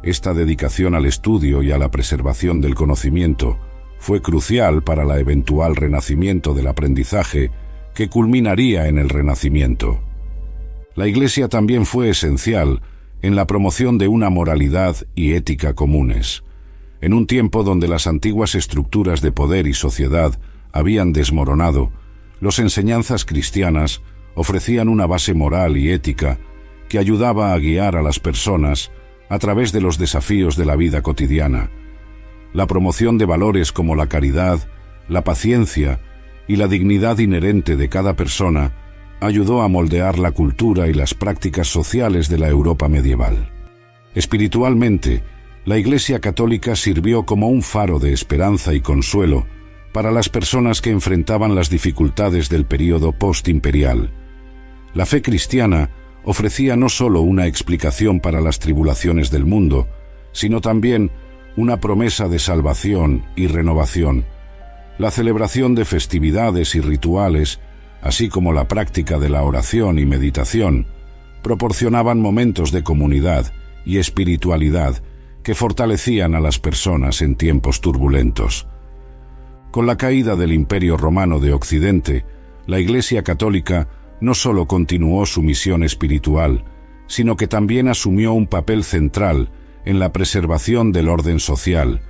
Esta dedicación al estudio y a la preservación del conocimiento fue crucial para la eventual renacimiento del aprendizaje que culminaría en el Renacimiento. La Iglesia también fue esencial en la promoción de una moralidad y ética comunes. En un tiempo donde las antiguas estructuras de poder y sociedad habían desmoronado, las enseñanzas cristianas ofrecían una base moral y ética que ayudaba a guiar a las personas a través de los desafíos de la vida cotidiana. La promoción de valores como la caridad, la paciencia y la dignidad inherente de cada persona ayudó a moldear la cultura y las prácticas sociales de la Europa medieval. Espiritualmente, la Iglesia Católica sirvió como un faro de esperanza y consuelo para las personas que enfrentaban las dificultades del período postimperial. La fe cristiana ofrecía no solo una explicación para las tribulaciones del mundo, sino también una promesa de salvación y renovación. La celebración de festividades y rituales, así como la práctica de la oración y meditación, proporcionaban momentos de comunidad y espiritualidad que fortalecían a las personas en tiempos turbulentos. Con la caída del Imperio Romano de Occidente, la Iglesia Católica no solo continuó su misión espiritual, sino que también asumió un papel central en la preservación del orden social,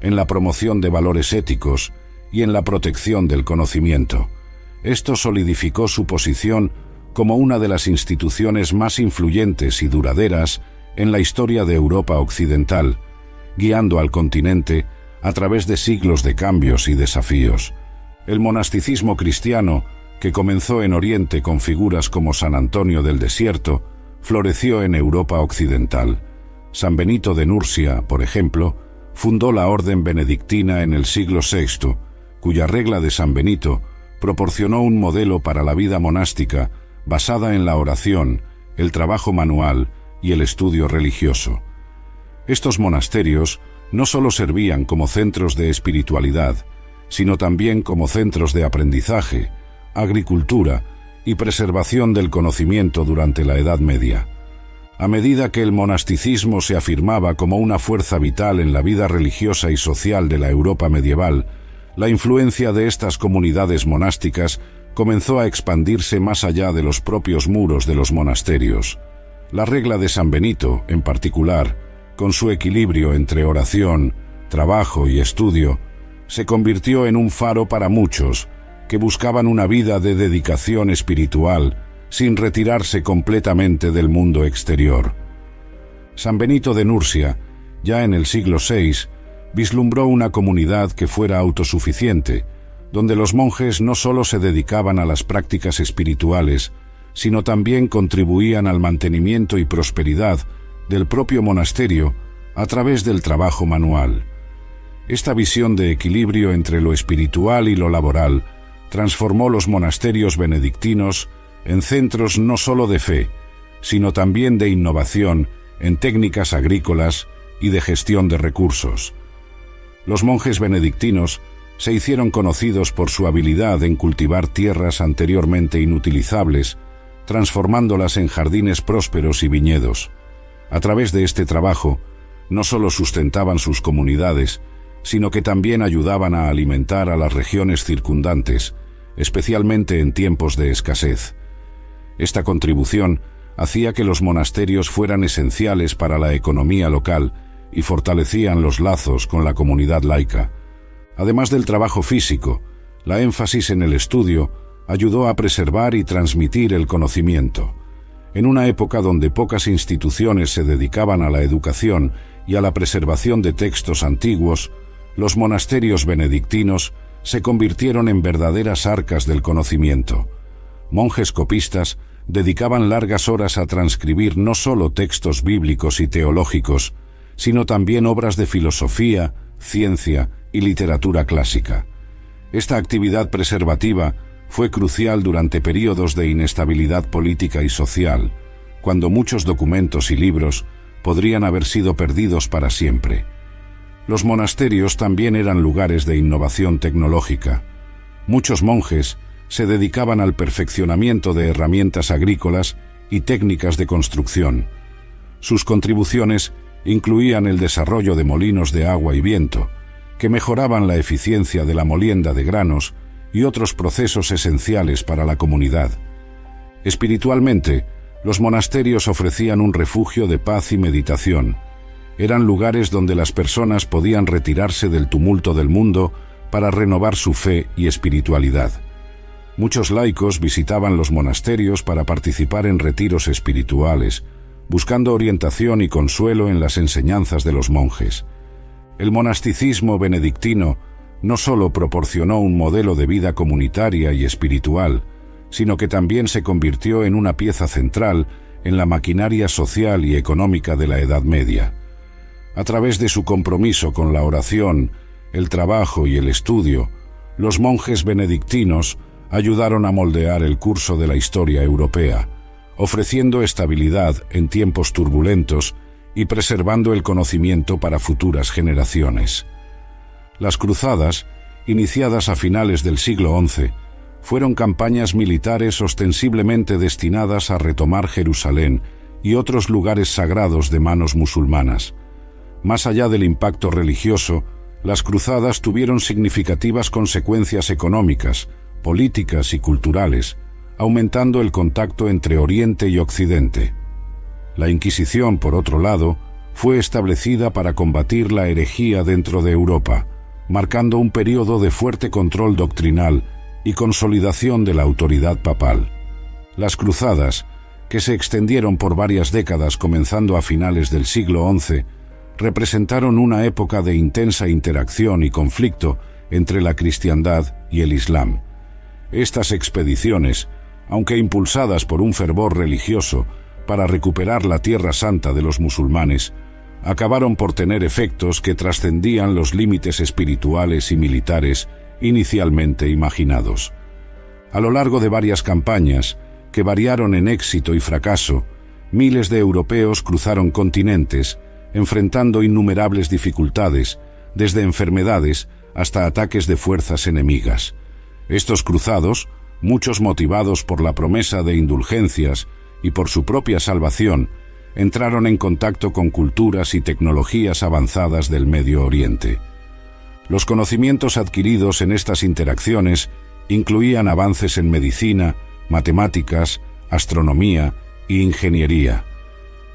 en la promoción de valores éticos y en la protección del conocimiento. Esto solidificó su posición como una de las instituciones más influyentes y duraderas en la historia de Europa occidental, guiando al continente a través de siglos de cambios y desafíos. El monasticismo cristiano, que comenzó en Oriente con figuras como San Antonio del Desierto, floreció en Europa occidental. San Benito de Nursia, por ejemplo, fundó la Orden Benedictina en el siglo VI, cuya regla de San Benito proporcionó un modelo para la vida monástica basada en la oración, el trabajo manual y el estudio religioso. Estos monasterios no solo servían como centros de espiritualidad, sino también como centros de aprendizaje, agricultura y preservación del conocimiento durante la Edad Media. A medida que el monasticismo se afirmaba como una fuerza vital en la vida religiosa y social de la Europa medieval, la influencia de estas comunidades monásticas comenzó a expandirse más allá de los propios muros de los monasterios. La regla de San Benito, en particular, con su equilibrio entre oración, trabajo y estudio, se convirtió en un faro para muchos que buscaban una vida de dedicación espiritual sin retirarse completamente del mundo exterior. San Benito de Nursia, ya en el siglo VI, vislumbró una comunidad que fuera autosuficiente, donde los monjes no solo se dedicaban a las prácticas espirituales, sino también contribuían al mantenimiento y prosperidad del propio monasterio a través del trabajo manual. Esta visión de equilibrio entre lo espiritual y lo laboral transformó los monasterios benedictinos en centros no solo de fe, sino también de innovación en técnicas agrícolas y de gestión de recursos. Los monjes benedictinos se hicieron conocidos por su habilidad en cultivar tierras anteriormente inutilizables, transformándolas en jardines prósperos y viñedos. A través de este trabajo, no solo sustentaban sus comunidades, sino que también ayudaban a alimentar a las regiones circundantes, especialmente en tiempos de escasez. Esta contribución hacía que los monasterios fueran esenciales para la economía local y fortalecían los lazos con la comunidad laica. Además del trabajo físico, la énfasis en el estudio ayudó a preservar y transmitir el conocimiento. En una época donde pocas instituciones se dedicaban a la educación y a la preservación de textos antiguos, los monasterios benedictinos se convirtieron en verdaderas arcas del conocimiento. Monjes copistas dedicaban largas horas a transcribir no solo textos bíblicos y teológicos, sino también obras de filosofía, ciencia y literatura clásica. Esta actividad preservativa fue crucial durante períodos de inestabilidad política y social, cuando muchos documentos y libros podrían haber sido perdidos para siempre. Los monasterios también eran lugares de innovación tecnológica. Muchos monjes se dedicaban al perfeccionamiento de herramientas agrícolas y técnicas de construcción. Sus contribuciones incluían el desarrollo de molinos de agua y viento, que mejoraban la eficiencia de la molienda de granos y otros procesos esenciales para la comunidad. Espiritualmente, los monasterios ofrecían un refugio de paz y meditación. Eran lugares donde las personas podían retirarse del tumulto del mundo para renovar su fe y espiritualidad. Muchos laicos visitaban los monasterios para participar en retiros espirituales, buscando orientación y consuelo en las enseñanzas de los monjes. El monasticismo benedictino no solo proporcionó un modelo de vida comunitaria y espiritual, sino que también se convirtió en una pieza central en la maquinaria social y económica de la Edad Media. A través de su compromiso con la oración, el trabajo y el estudio, los monjes benedictinos ayudaron a moldear el curso de la historia europea, ofreciendo estabilidad en tiempos turbulentos y preservando el conocimiento para futuras generaciones. Las cruzadas, iniciadas a finales del siglo XI, fueron campañas militares ostensiblemente destinadas a retomar Jerusalén y otros lugares sagrados de manos musulmanas. Más allá del impacto religioso, las cruzadas tuvieron significativas consecuencias económicas, políticas y culturales, aumentando el contacto entre Oriente y Occidente. La Inquisición, por otro lado, fue establecida para combatir la herejía dentro de Europa, marcando un período de fuerte control doctrinal y consolidación de la autoridad papal. Las cruzadas, que se extendieron por varias décadas comenzando a finales del siglo XI, representaron una época de intensa interacción y conflicto entre la cristiandad y el Islam. Estas expediciones, aunque impulsadas por un fervor religioso para recuperar la Tierra Santa de los musulmanes, acabaron por tener efectos que trascendían los límites espirituales y militares inicialmente imaginados. A lo largo de varias campañas, que variaron en éxito y fracaso, miles de europeos cruzaron continentes, enfrentando innumerables dificultades, desde enfermedades hasta ataques de fuerzas enemigas. Estos cruzados, muchos motivados por la promesa de indulgencias y por su propia salvación, entraron en contacto con culturas y tecnologías avanzadas del Medio Oriente. Los conocimientos adquiridos en estas interacciones incluían avances en medicina, matemáticas, astronomía e ingeniería.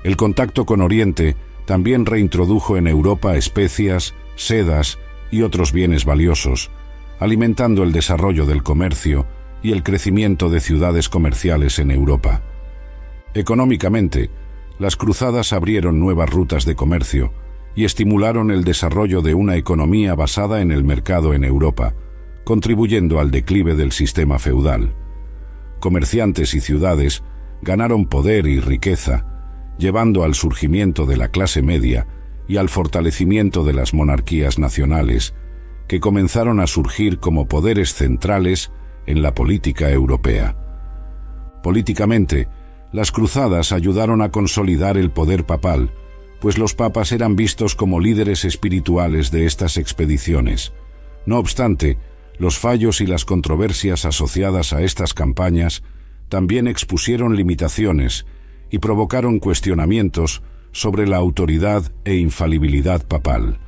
El contacto con Oriente también reintrodujo en Europa especias, sedas y otros bienes valiosos, alimentando el desarrollo del comercio y el crecimiento de ciudades comerciales en Europa. Económicamente, las cruzadas abrieron nuevas rutas de comercio y estimularon el desarrollo de una economía basada en el mercado en Europa, contribuyendo al declive del sistema feudal. Comerciantes y ciudades ganaron poder y riqueza, llevando al surgimiento de la clase media y al fortalecimiento de las monarquías nacionales, que comenzaron a surgir como poderes centrales en la política europea. Políticamente, las cruzadas ayudaron a consolidar el poder papal, pues los papas eran vistos como líderes espirituales de estas expediciones. No obstante, los fallos y las controversias asociadas a estas campañas también expusieron limitaciones y provocaron cuestionamientos sobre la autoridad e infalibilidad papal.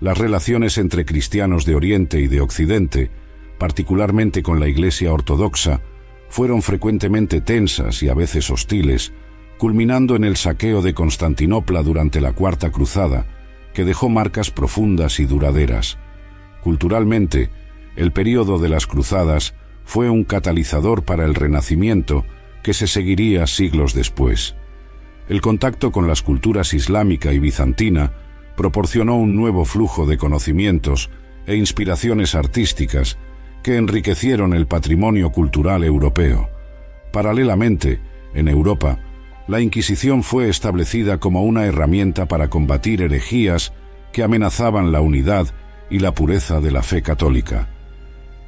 Las relaciones entre cristianos de Oriente y de Occidente, particularmente con la Iglesia ortodoxa, fueron frecuentemente tensas y a veces hostiles, culminando en el saqueo de Constantinopla durante la Cuarta Cruzada, que dejó marcas profundas y duraderas. Culturalmente, el período de las cruzadas fue un catalizador para el Renacimiento que se seguiría siglos después. El contacto con las culturas islámica y bizantina proporcionó un nuevo flujo de conocimientos e inspiraciones artísticas que enriquecieron el patrimonio cultural europeo. Paralelamente, en Europa, la Inquisición fue establecida como una herramienta para combatir herejías que amenazaban la unidad y la pureza de la fe católica.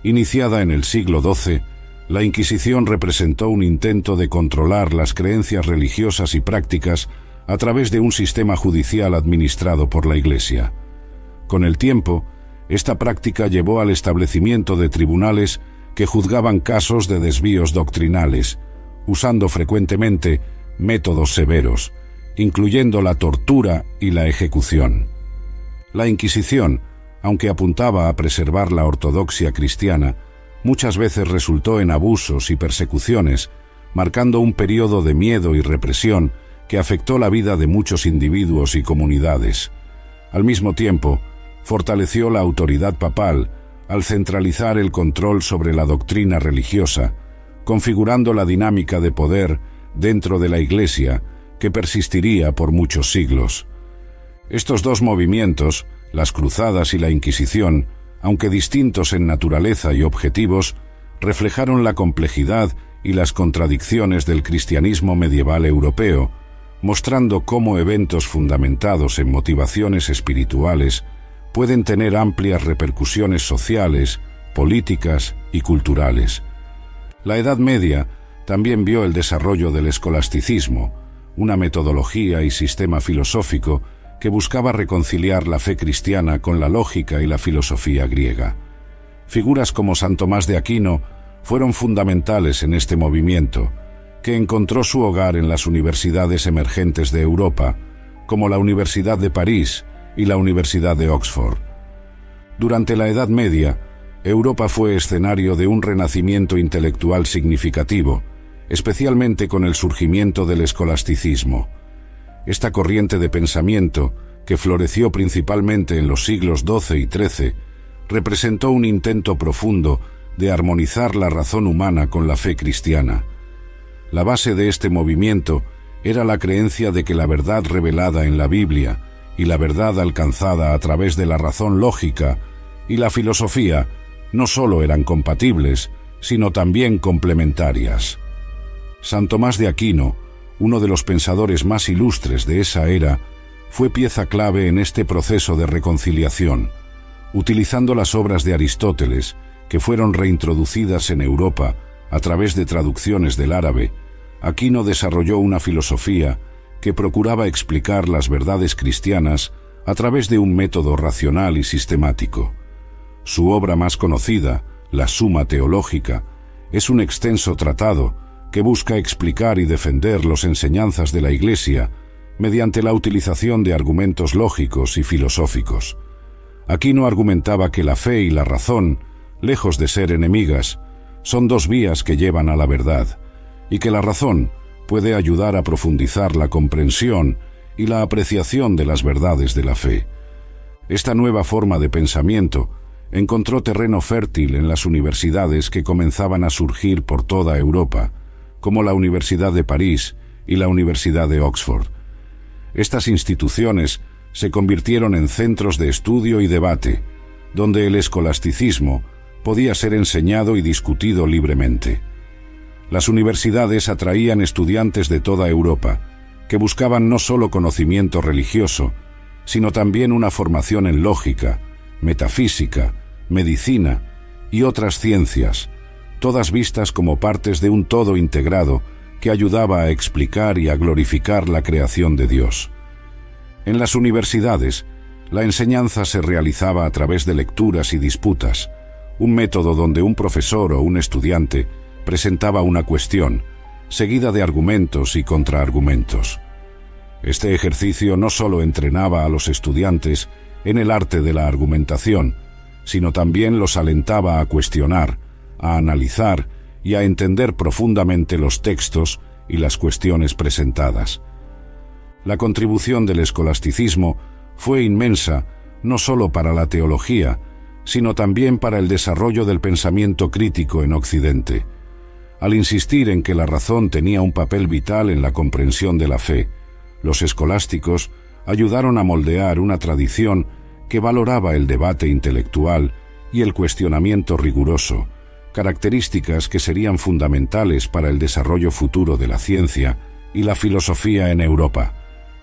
Iniciada en el siglo XII, la Inquisición representó un intento de controlar las creencias religiosas y prácticas a través de un sistema judicial administrado por la Iglesia. Con el tiempo, esta práctica llevó al establecimiento de tribunales que juzgaban casos de desvíos doctrinales, usando frecuentemente métodos severos, incluyendo la tortura y la ejecución. La Inquisición, aunque apuntaba a preservar la ortodoxia cristiana, muchas veces resultó en abusos y persecuciones, marcando un período de miedo y represión que afectó la vida de muchos individuos y comunidades. Al mismo tiempo, fortaleció la autoridad papal al centralizar el control sobre la doctrina religiosa, configurando la dinámica de poder dentro de la Iglesia que persistiría por muchos siglos. Estos dos movimientos, las cruzadas y la Inquisición, aunque distintos en naturaleza y objetivos, reflejaron la complejidad y las contradicciones del cristianismo medieval europeo, mostrando cómo eventos fundamentados en motivaciones espirituales pueden tener amplias repercusiones sociales, políticas y culturales. La Edad Media también vio el desarrollo del escolasticismo, una metodología y sistema filosófico que buscaba reconciliar la fe cristiana con la lógica y la filosofía griega. Figuras como San Tomás de Aquino fueron fundamentales en este movimiento, que encontró su hogar en las universidades emergentes de Europa, como la Universidad de París y la Universidad de Oxford. Durante la Edad Media, Europa fue escenario de un renacimiento intelectual significativo, especialmente con el surgimiento del escolasticismo. Esta corriente de pensamiento, que floreció principalmente en los siglos XII y XIII, representó un intento profundo de armonizar la razón humana con la fe cristiana. La base de este movimiento era la creencia de que la verdad revelada en la Biblia y la verdad alcanzada a través de la razón lógica y la filosofía no solo eran compatibles, sino también complementarias. San Tomás de Aquino, uno de los pensadores más ilustres de esa era, fue pieza clave en este proceso de reconciliación. Utilizando las obras de Aristóteles, que fueron reintroducidas en Europa a través de traducciones del árabe, Aquino desarrolló una filosofía que procuraba explicar las verdades cristianas a través de un método racional y sistemático. Su obra más conocida, la Suma Teológica, es un extenso tratado que busca explicar y defender las enseñanzas de la Iglesia mediante la utilización de argumentos lógicos y filosóficos. Aquino argumentaba que la fe y la razón, lejos de ser enemigas, son dos vías que llevan a la verdad, y que la razón puede ayudar a profundizar la comprensión y la apreciación de las verdades de la fe. Esta nueva forma de pensamiento encontró terreno fértil en las universidades que comenzaban a surgir por toda Europa, como la Universidad de París y la Universidad de Oxford. Estas instituciones se convirtieron en centros de estudio y debate, donde el escolasticismo podía ser enseñado y discutido libremente. Las universidades atraían estudiantes de toda Europa, que buscaban no solo conocimiento religioso, sino también una formación en lógica, metafísica, medicina y otras ciencias, todas vistas como partes de un todo integrado que ayudaba a explicar y a glorificar la creación de Dios. En las universidades, la enseñanza se realizaba a través de lecturas y disputas, un método donde un profesor o un estudiante presentaba una cuestión, seguida de argumentos y contraargumentos. Este ejercicio no solo entrenaba a los estudiantes en el arte de la argumentación, sino también los alentaba a cuestionar, a analizar y a entender profundamente los textos y las cuestiones presentadas. La contribución del escolasticismo fue inmensa no solo para la teología, sino también para el desarrollo del pensamiento crítico en Occidente. Al insistir en que la razón tenía un papel vital en la comprensión de la fe, los escolásticos ayudaron a moldear una tradición que valoraba el debate intelectual y el cuestionamiento riguroso, características que serían fundamentales para el desarrollo futuro de la ciencia y la filosofía en Europa.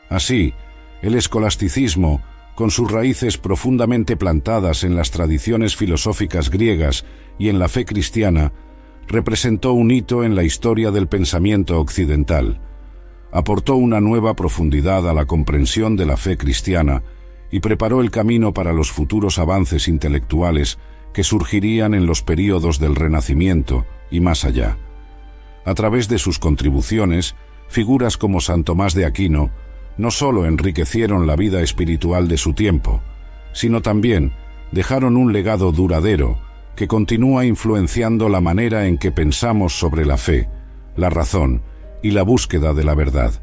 Así, el escolasticismo, con sus raíces profundamente plantadas en las tradiciones filosóficas griegas y en la fe cristiana, representó un hito en la historia del pensamiento occidental. Aportó una nueva profundidad a la comprensión de la fe cristiana y preparó el camino para los futuros avances intelectuales que surgirían en los períodos del Renacimiento y más allá. A través de sus contribuciones, figuras como San Tomás de Aquino no solo enriquecieron la vida espiritual de su tiempo, sino también dejaron un legado duradero que continúa influenciando la manera en que pensamos sobre la fe, la razón y la búsqueda de la verdad.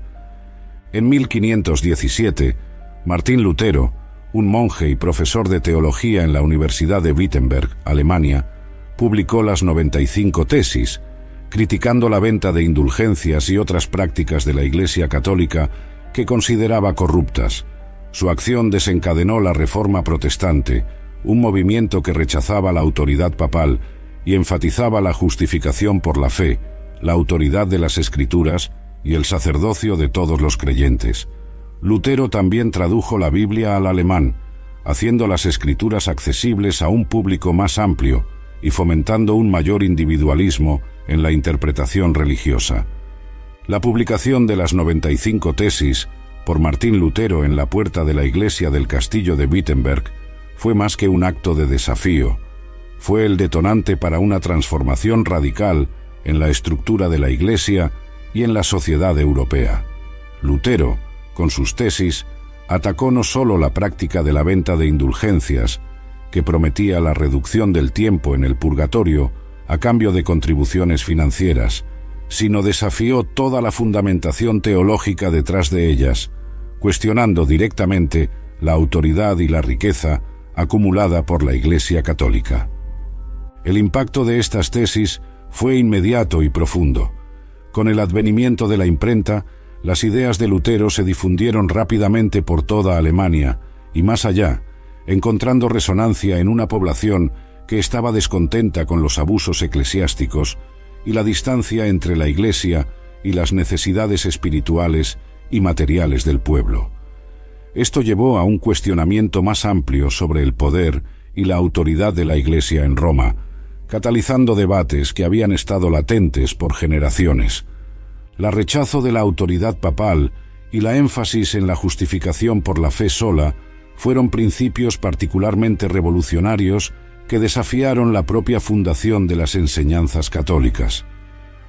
En 1517, Martín Lutero, un monje y profesor de teología en la Universidad de Wittenberg, Alemania, publicó las 95 Tesis, criticando la venta de indulgencias y otras prácticas de la Iglesia Católica que consideraba corruptas. Su acción desencadenó la Reforma Protestante, un movimiento que rechazaba la autoridad papal y enfatizaba la justificación por la fe, la autoridad de las Escrituras y el sacerdocio de todos los creyentes. Lutero también tradujo la Biblia al alemán, haciendo las Escrituras accesibles a un público más amplio y fomentando un mayor individualismo en la interpretación religiosa. La publicación de las 95 Tesis por Martín Lutero en la puerta de la iglesia del castillo de Wittenberg fue más que un acto de desafío. Fue el detonante para una transformación radical en la estructura de la Iglesia y en la sociedad europea. Lutero, con sus tesis, atacó no solo la práctica de la venta de indulgencias, que prometía la reducción del tiempo en el purgatorio a cambio de contribuciones financieras, sino desafió toda la fundamentación teológica detrás de ellas, cuestionando directamente la autoridad y la riqueza acumulada por la Iglesia católica. El impacto de estas tesis fue inmediato y profundo. Con el advenimiento de la imprenta, las ideas de Lutero se difundieron rápidamente por toda Alemania y más allá, encontrando resonancia en una población que estaba descontenta con los abusos eclesiásticos y la distancia entre la Iglesia y las necesidades espirituales y materiales del pueblo. Esto llevó a un cuestionamiento más amplio sobre el poder y la autoridad de la Iglesia en Roma, catalizando debates que habían estado latentes por generaciones. El rechazo de la autoridad papal y la énfasis en la justificación por la fe sola fueron principios particularmente revolucionarios que desafiaron la propia fundación de las enseñanzas católicas.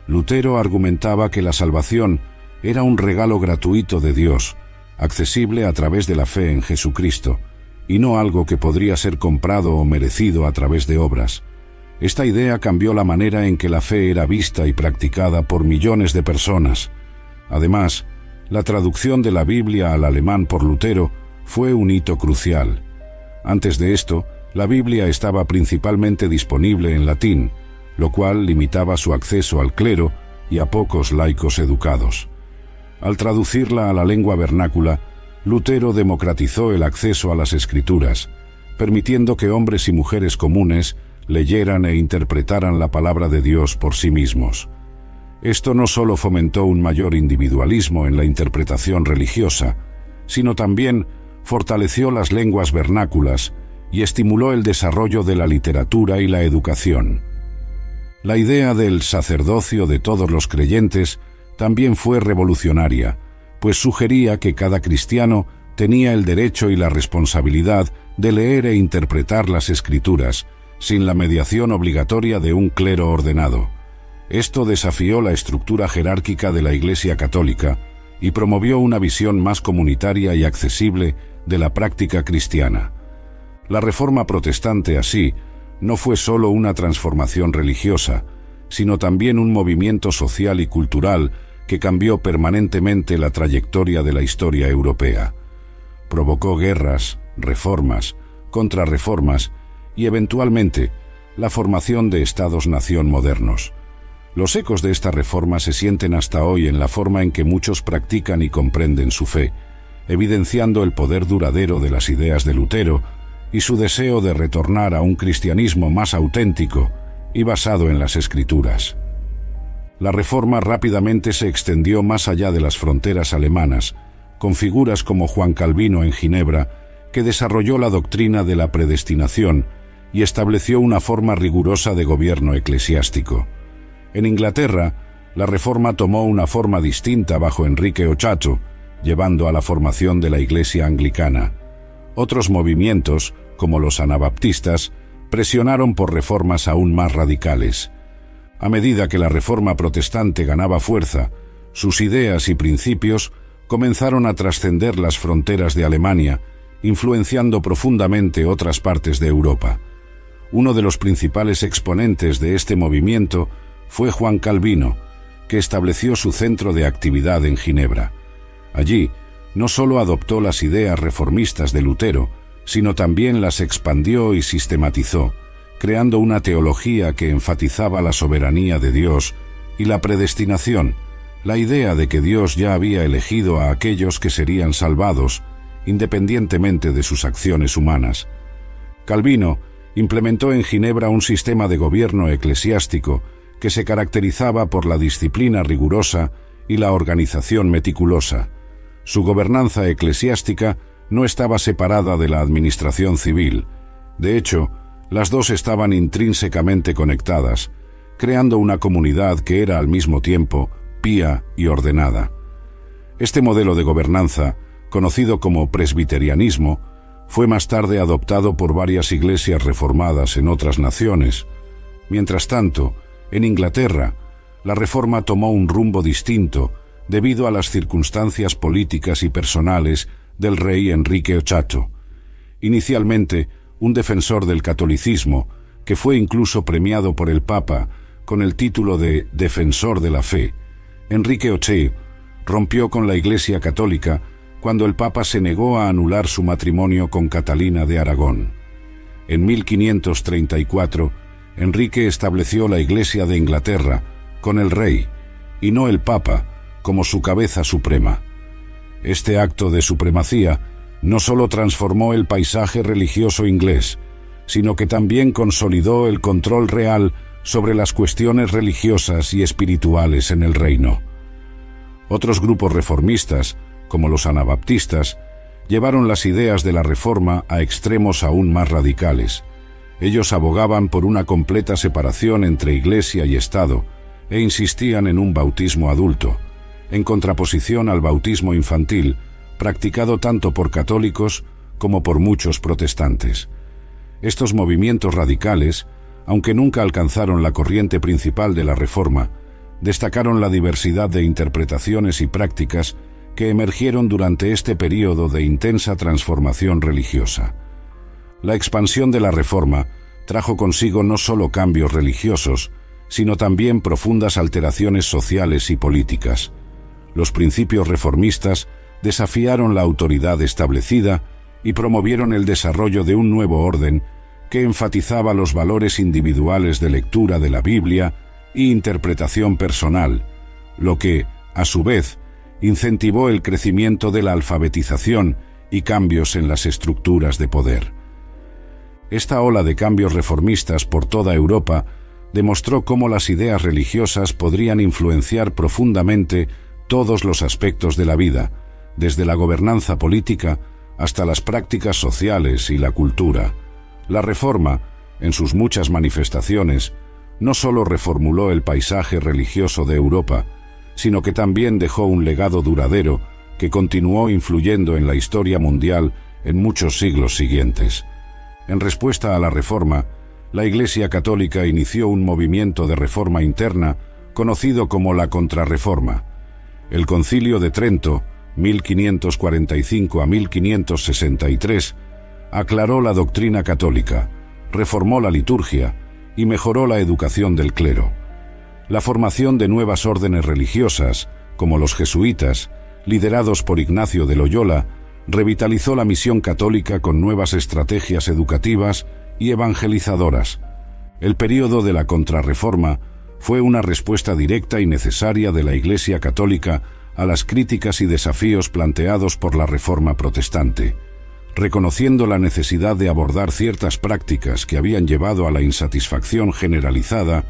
Lutero argumentaba que la salvación era un regalo gratuito de Dios, accesible a través de la fe en Jesucristo, y no algo que podría ser comprado o merecido a través de obras. Esta idea cambió la manera en que la fe era vista y practicada por millones de personas. Además, la traducción de la Biblia al alemán por Lutero fue un hito crucial. Antes de esto, la Biblia estaba principalmente disponible en latín, lo cual limitaba su acceso al clero y a pocos laicos educados. Al traducirla a la lengua vernácula, Lutero democratizó el acceso a las Escrituras, permitiendo que hombres y mujeres comunes leyeran e interpretaran la palabra de Dios por sí mismos. Esto no solo fomentó un mayor individualismo en la interpretación religiosa, sino también fortaleció las lenguas vernáculas y estimuló el desarrollo de la literatura y la educación. La idea del sacerdocio de todos los creyentes también fue revolucionaria, pues sugería que cada cristiano tenía el derecho y la responsabilidad de leer e interpretar las Escrituras, sin la mediación obligatoria de un clero ordenado. Esto desafió la estructura jerárquica de la Iglesia católica y promovió una visión más comunitaria y accesible de la práctica cristiana. La Reforma protestante, así, no fue solo una transformación religiosa, sino también un movimiento social y cultural que cambió permanentemente la trayectoria de la historia europea. Provocó guerras, reformas, contrarreformas y, eventualmente, la formación de estados-nación modernos. Los ecos de esta reforma se sienten hasta hoy en la forma en que muchos practican y comprenden su fe, evidenciando el poder duradero de las ideas de Lutero y su deseo de retornar a un cristianismo más auténtico y basado en las Escrituras. La Reforma rápidamente se extendió más allá de las fronteras alemanas, con figuras como Juan Calvino en Ginebra, que desarrolló la doctrina de la predestinación y estableció una forma rigurosa de gobierno eclesiástico. En Inglaterra, la Reforma tomó una forma distinta bajo Enrique VIII, llevando a la formación de la Iglesia anglicana. Otros movimientos, como los anabaptistas, presionaron por reformas aún más radicales. A medida que la Reforma protestante ganaba fuerza, sus ideas y principios comenzaron a trascender las fronteras de Alemania, influenciando profundamente otras partes de Europa. Uno de los principales exponentes de este movimiento fue Juan Calvino, que estableció su centro de actividad en Ginebra. Allí, no solo adoptó las ideas reformistas de Lutero, sino también las expandió y sistematizó, creando una teología que enfatizaba la soberanía de Dios y la predestinación, la idea de que Dios ya había elegido a aquellos que serían salvados, independientemente de sus acciones humanas. Calvino implementó en Ginebra un sistema de gobierno eclesiástico que se caracterizaba por la disciplina rigurosa y la organización meticulosa. Su gobernanza eclesiástica no estaba separada de la administración civil. De hecho, las dos estaban intrínsecamente conectadas, creando una comunidad que era al mismo tiempo pía y ordenada. Este modelo de gobernanza, conocido como presbiterianismo, fue más tarde adoptado por varias iglesias reformadas en otras naciones. Mientras tanto, en Inglaterra, la Reforma tomó un rumbo distinto debido a las circunstancias políticas y personales del rey Enrique VIII. Inicialmente, un defensor del catolicismo, que fue incluso premiado por el Papa con el título de Defensor de la Fe, Enrique VIII rompió con la Iglesia Católica cuando el Papa se negó a anular su matrimonio con Catalina de Aragón. En 1534, Enrique estableció la Iglesia de Inglaterra con el rey, y no el Papa, como su cabeza suprema. Este acto de supremacía no solo transformó el paisaje religioso inglés, sino que también consolidó el control real sobre las cuestiones religiosas y espirituales en el reino. Otros grupos reformistas, como los anabaptistas, llevaron las ideas de la Reforma a extremos aún más radicales. Ellos abogaban por una completa separación entre Iglesia y Estado e insistían en un bautismo adulto, en contraposición al bautismo infantil, practicado tanto por católicos como por muchos protestantes. Estos movimientos radicales, aunque nunca alcanzaron la corriente principal de la Reforma, destacaron la diversidad de interpretaciones y prácticas que emergieron durante este período de intensa transformación religiosa. La expansión de la Reforma trajo consigo no solo cambios religiosos, sino también profundas alteraciones sociales y políticas. Los principios reformistas desafiaron la autoridad establecida y promovieron el desarrollo de un nuevo orden que enfatizaba los valores individuales de lectura de la Biblia y interpretación personal, lo que, a su vez, incentivó el crecimiento de la alfabetización y cambios en las estructuras de poder. Esta ola de cambios reformistas por toda Europa demostró cómo las ideas religiosas podrían influenciar profundamente todos los aspectos de la vida, desde la gobernanza política hasta las prácticas sociales y la cultura. La Reforma, en sus muchas manifestaciones, no solo reformuló el paisaje religioso de Europa, sino que también dejó un legado duradero que continuó influyendo en la historia mundial en muchos siglos siguientes. En respuesta a la Reforma, la Iglesia Católica inició un movimiento de reforma interna conocido como la Contrarreforma. El Concilio de Trento, 1545 a 1563, aclaró la doctrina católica, reformó la liturgia y mejoró la educación del clero. La formación de nuevas órdenes religiosas, como los jesuitas, liderados por Ignacio de Loyola, revitalizó la misión católica con nuevas estrategias educativas y evangelizadoras. El período de la Contrarreforma fue una respuesta directa y necesaria de la Iglesia Católica a las críticas y desafíos planteados por la Reforma protestante. Reconociendo la necesidad de abordar ciertas prácticas que habían llevado a la insatisfacción generalizada,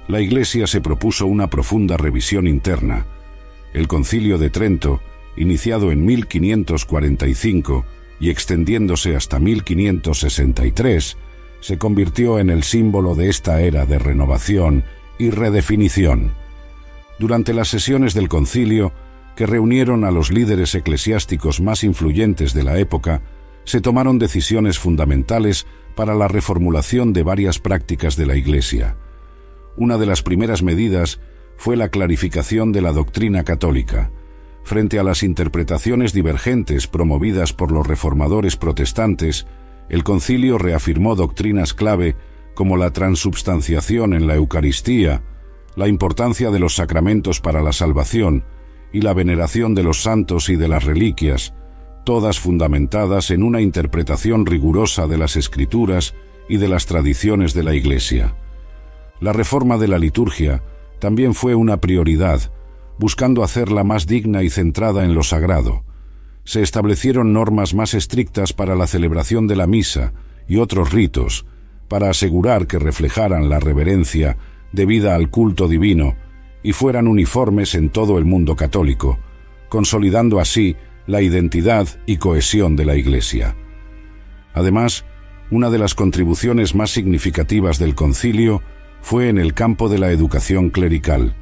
la Iglesia se propuso una profunda revisión interna. El Concilio de Trento, iniciado en 1545 y extendiéndose hasta 1563, se convirtió en el símbolo de esta era de renovación y redefinición. Durante las sesiones del concilio, que reunieron a los líderes eclesiásticos más influyentes de la época, se tomaron decisiones fundamentales para la reformulación de varias prácticas de la Iglesia. Una de las primeras medidas fue la clarificación de la doctrina católica. Frente a las interpretaciones divergentes promovidas por los reformadores protestantes, el concilio reafirmó doctrinas clave como la transubstanciación en la Eucaristía, la importancia de los sacramentos para la salvación y la veneración de los santos y de las reliquias, todas fundamentadas en una interpretación rigurosa de las Escrituras y de las tradiciones de la Iglesia. La reforma de la liturgia también fue una prioridad, buscando hacerla más digna y centrada en lo sagrado. Se establecieron normas más estrictas para la celebración de la misa y otros ritos, para asegurar que reflejaran la reverencia debida al culto divino y fueran uniformes en todo el mundo católico, consolidando así la identidad y cohesión de la Iglesia. Además, una de las contribuciones más significativas del concilio fue en el campo de la educación clerical.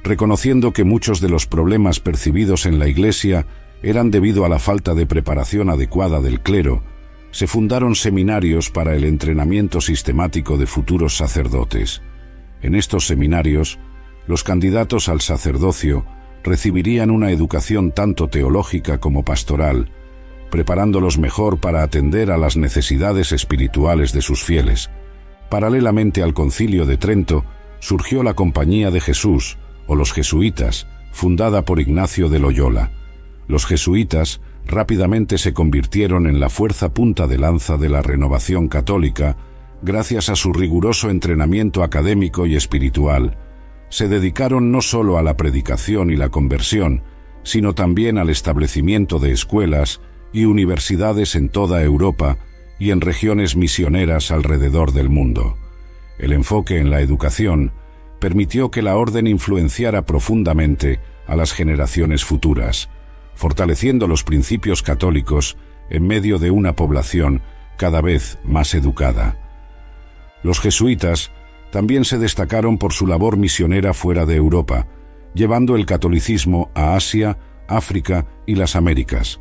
Reconociendo que muchos de los problemas percibidos en la Iglesia eran debido a la falta de preparación adecuada del clero, se fundaron seminarios para el entrenamiento sistemático de futuros sacerdotes. En estos seminarios, los candidatos al sacerdocio recibirían una educación tanto teológica como pastoral, preparándolos mejor para atender a las necesidades espirituales de sus fieles. Paralelamente al Concilio de Trento, surgió la Compañía de Jesús, o los jesuitas, fundada por Ignacio de Loyola. Los jesuitas rápidamente se convirtieron en la fuerza punta de lanza de la renovación católica, gracias a su riguroso entrenamiento académico y espiritual. Se dedicaron no solo a la predicación y la conversión, sino también al establecimiento de escuelas y universidades en toda Europa y en regiones misioneras alrededor del mundo. El enfoque en la educación permitió que la orden influenciara profundamente a las generaciones futuras, fortaleciendo los principios católicos en medio de una población cada vez más educada. Los jesuitas también se destacaron por su labor misionera fuera de Europa, llevando el catolicismo a Asia, África y las Américas.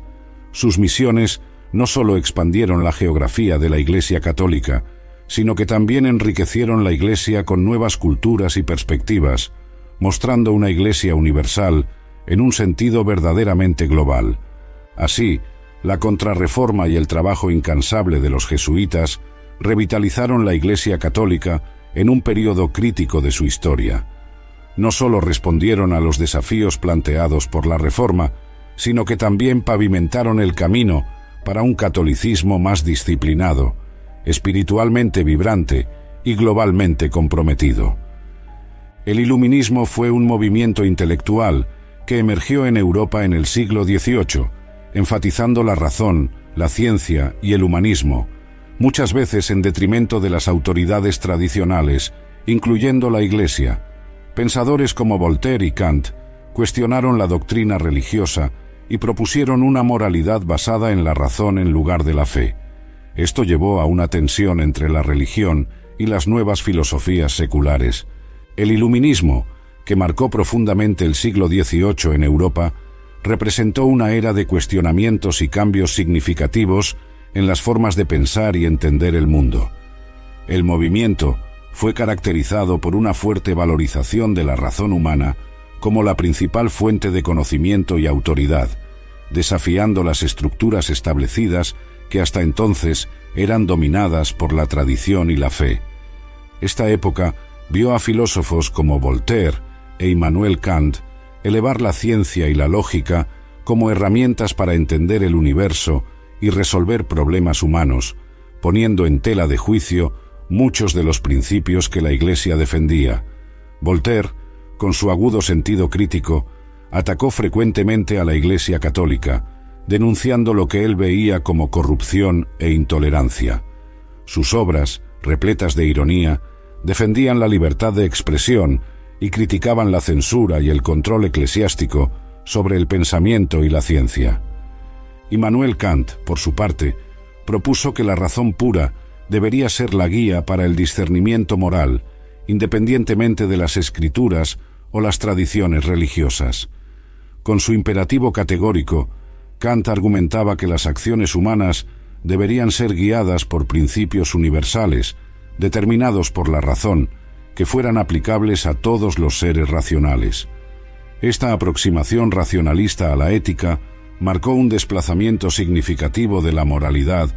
Sus misiones no solo expandieron la geografía de la Iglesia católica, sino que también enriquecieron la Iglesia con nuevas culturas y perspectivas, mostrando una Iglesia universal en un sentido verdaderamente global. Así, la Contrarreforma y el trabajo incansable de los jesuitas revitalizaron la Iglesia católica en un período crítico de su historia. No solo respondieron a los desafíos planteados por la Reforma, sino que también pavimentaron el camino para un catolicismo más disciplinado, espiritualmente vibrante y globalmente comprometido. El iluminismo fue un movimiento intelectual que emergió en Europa en el siglo XVIII, enfatizando la razón, la ciencia y el humanismo, muchas veces en detrimento de las autoridades tradicionales, incluyendo la Iglesia. Pensadores como Voltaire y Kant cuestionaron la doctrina religiosa y propusieron una moralidad basada en la razón en lugar de la fe. Esto llevó a una tensión entre la religión y las nuevas filosofías seculares. El iluminismo, que marcó profundamente el siglo XVIII en Europa, representó una era de cuestionamientos y cambios significativos en las formas de pensar y entender el mundo. El movimiento fue caracterizado por una fuerte valorización de la razón humana como la principal fuente de conocimiento y autoridad, desafiando las estructuras establecidas que hasta entonces eran dominadas por la tradición y la fe. Esta época vio a filósofos como Voltaire e Immanuel Kant elevar la ciencia y la lógica como herramientas para entender el universo y resolver problemas humanos, poniendo en tela de juicio muchos de los principios que la Iglesia defendía. Voltaire, con su agudo sentido crítico, atacó frecuentemente a la Iglesia católica, denunciando lo que él veía como corrupción e intolerancia. Sus obras, repletas de ironía, defendían la libertad de expresión y criticaban la censura y el control eclesiástico sobre el pensamiento y la ciencia. Immanuel Kant, por su parte, propuso que la razón pura debería ser la guía para el discernimiento moral, independientemente de las escrituras o las tradiciones religiosas. Con su imperativo categórico, Kant argumentaba que las acciones humanas deberían ser guiadas por principios universales, determinados por la razón, que fueran aplicables a todos los seres racionales. Esta aproximación racionalista a la ética marcó un desplazamiento significativo de la moralidad,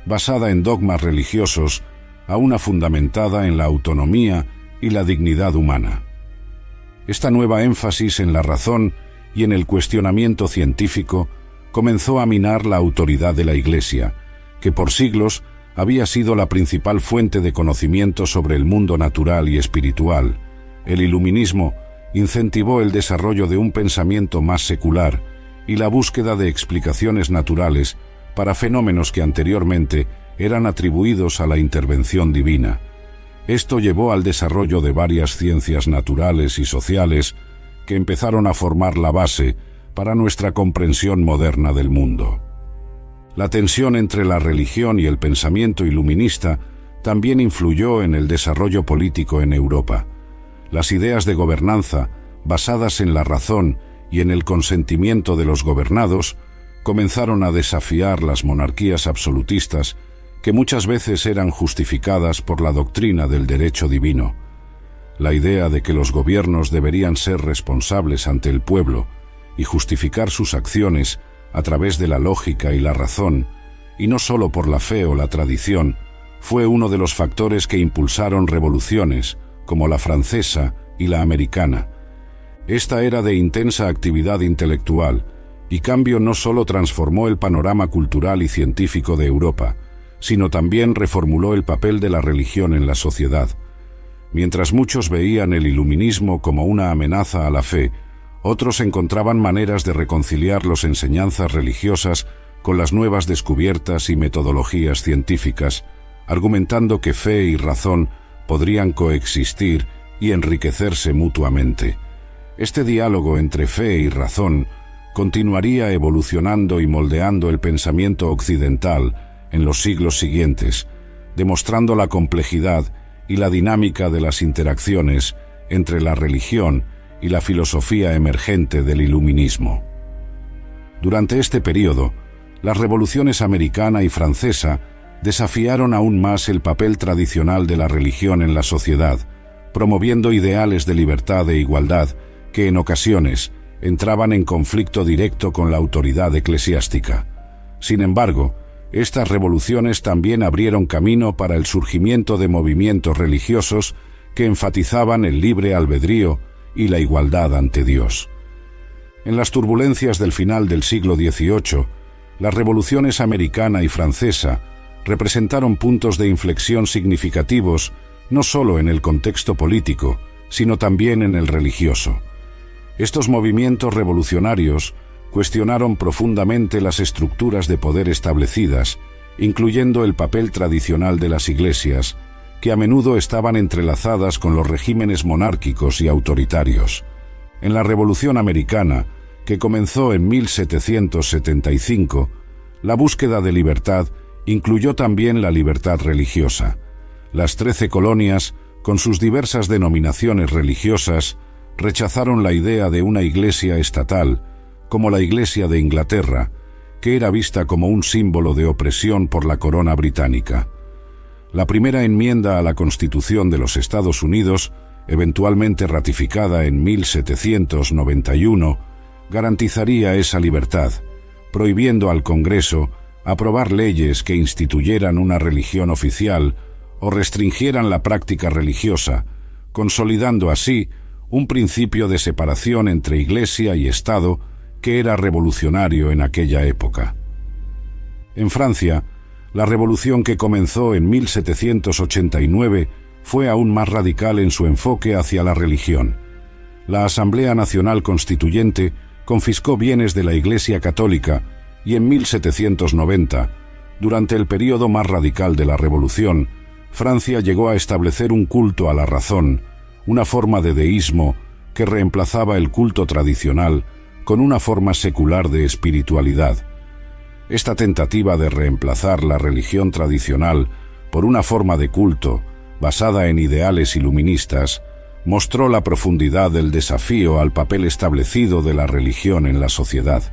basada en dogmas religiosos, a una fundamentada en la autonomía y la dignidad humana. Esta nueva énfasis en la razón y en el cuestionamiento científico comenzó a minar la autoridad de la Iglesia, que por siglos había sido la principal fuente de conocimiento sobre el mundo natural y espiritual. El iluminismo incentivó el desarrollo de un pensamiento más secular y la búsqueda de explicaciones naturales para fenómenos que anteriormente eran atribuidos a la intervención divina. Esto llevó al desarrollo de varias ciencias naturales y sociales que empezaron a formar la base para nuestra comprensión moderna del mundo. La tensión entre la religión y el pensamiento iluminista también influyó en el desarrollo político en Europa. Las ideas de gobernanza, basadas en la razón y en el consentimiento de los gobernados, comenzaron a desafiar las monarquías absolutistas, que muchas veces eran justificadas por la doctrina del derecho divino. La idea de que los gobiernos deberían ser responsables ante el pueblo y justificar sus acciones a través de la lógica y la razón, y no solo por la fe o la tradición, fue uno de los factores que impulsaron revoluciones, como la francesa y la americana. Esta era de intensa actividad intelectual, y cambio no solo transformó el panorama cultural y científico de Europa, sino también reformuló el papel de la religión en la sociedad. Mientras muchos veían el iluminismo como una amenaza a la fe, otros encontraban maneras de reconciliar las enseñanzas religiosas con las nuevas descubiertas y metodologías científicas, argumentando que fe y razón podrían coexistir y enriquecerse mutuamente. Este diálogo entre fe y razón continuaría evolucionando y moldeando el pensamiento occidental en los siglos siguientes, demostrando la complejidad y la dinámica de las interacciones entre la religión y la filosofía emergente del iluminismo. Durante este período, las revoluciones americana y francesa desafiaron aún más el papel tradicional de la religión en la sociedad, promoviendo ideales de libertad e igualdad que en ocasiones entraban en conflicto directo con la autoridad eclesiástica. Sin embargo, estas revoluciones también abrieron camino para el surgimiento de movimientos religiosos que enfatizaban el libre albedrío y la igualdad ante Dios. En las turbulencias del final del siglo XVIII, las revoluciones americana y francesa representaron puntos de inflexión significativos no solo en el contexto político, sino también en el religioso. Estos movimientos revolucionarios cuestionaron profundamente las estructuras de poder establecidas, incluyendo el papel tradicional de las iglesias, que a menudo estaban entrelazadas con los regímenes monárquicos y autoritarios. En la Revolución Americana, que comenzó en 1775, la búsqueda de libertad incluyó también la libertad religiosa. Las 13 colonias, con sus diversas denominaciones religiosas, rechazaron la idea de una iglesia estatal, como la Iglesia de Inglaterra, que era vista como un símbolo de opresión por la corona británica. La primera enmienda a la Constitución de los Estados Unidos, eventualmente ratificada en 1791, garantizaría esa libertad, prohibiendo al Congreso aprobar leyes que instituyeran una religión oficial o restringieran la práctica religiosa, consolidando así un principio de separación entre Iglesia y Estado que era revolucionario en aquella época. En Francia, la revolución que comenzó en 1789 fue aún más radical en su enfoque hacia la religión. La Asamblea Nacional Constituyente confiscó bienes de la Iglesia Católica y en 1790, durante el período más radical de la revolución, Francia llegó a establecer un culto a la razón, una forma de deísmo que reemplazaba el culto tradicional con una forma secular de espiritualidad. Esta tentativa de reemplazar la religión tradicional por una forma de culto basada en ideales iluministas mostró la profundidad del desafío al papel establecido de la religión en la sociedad.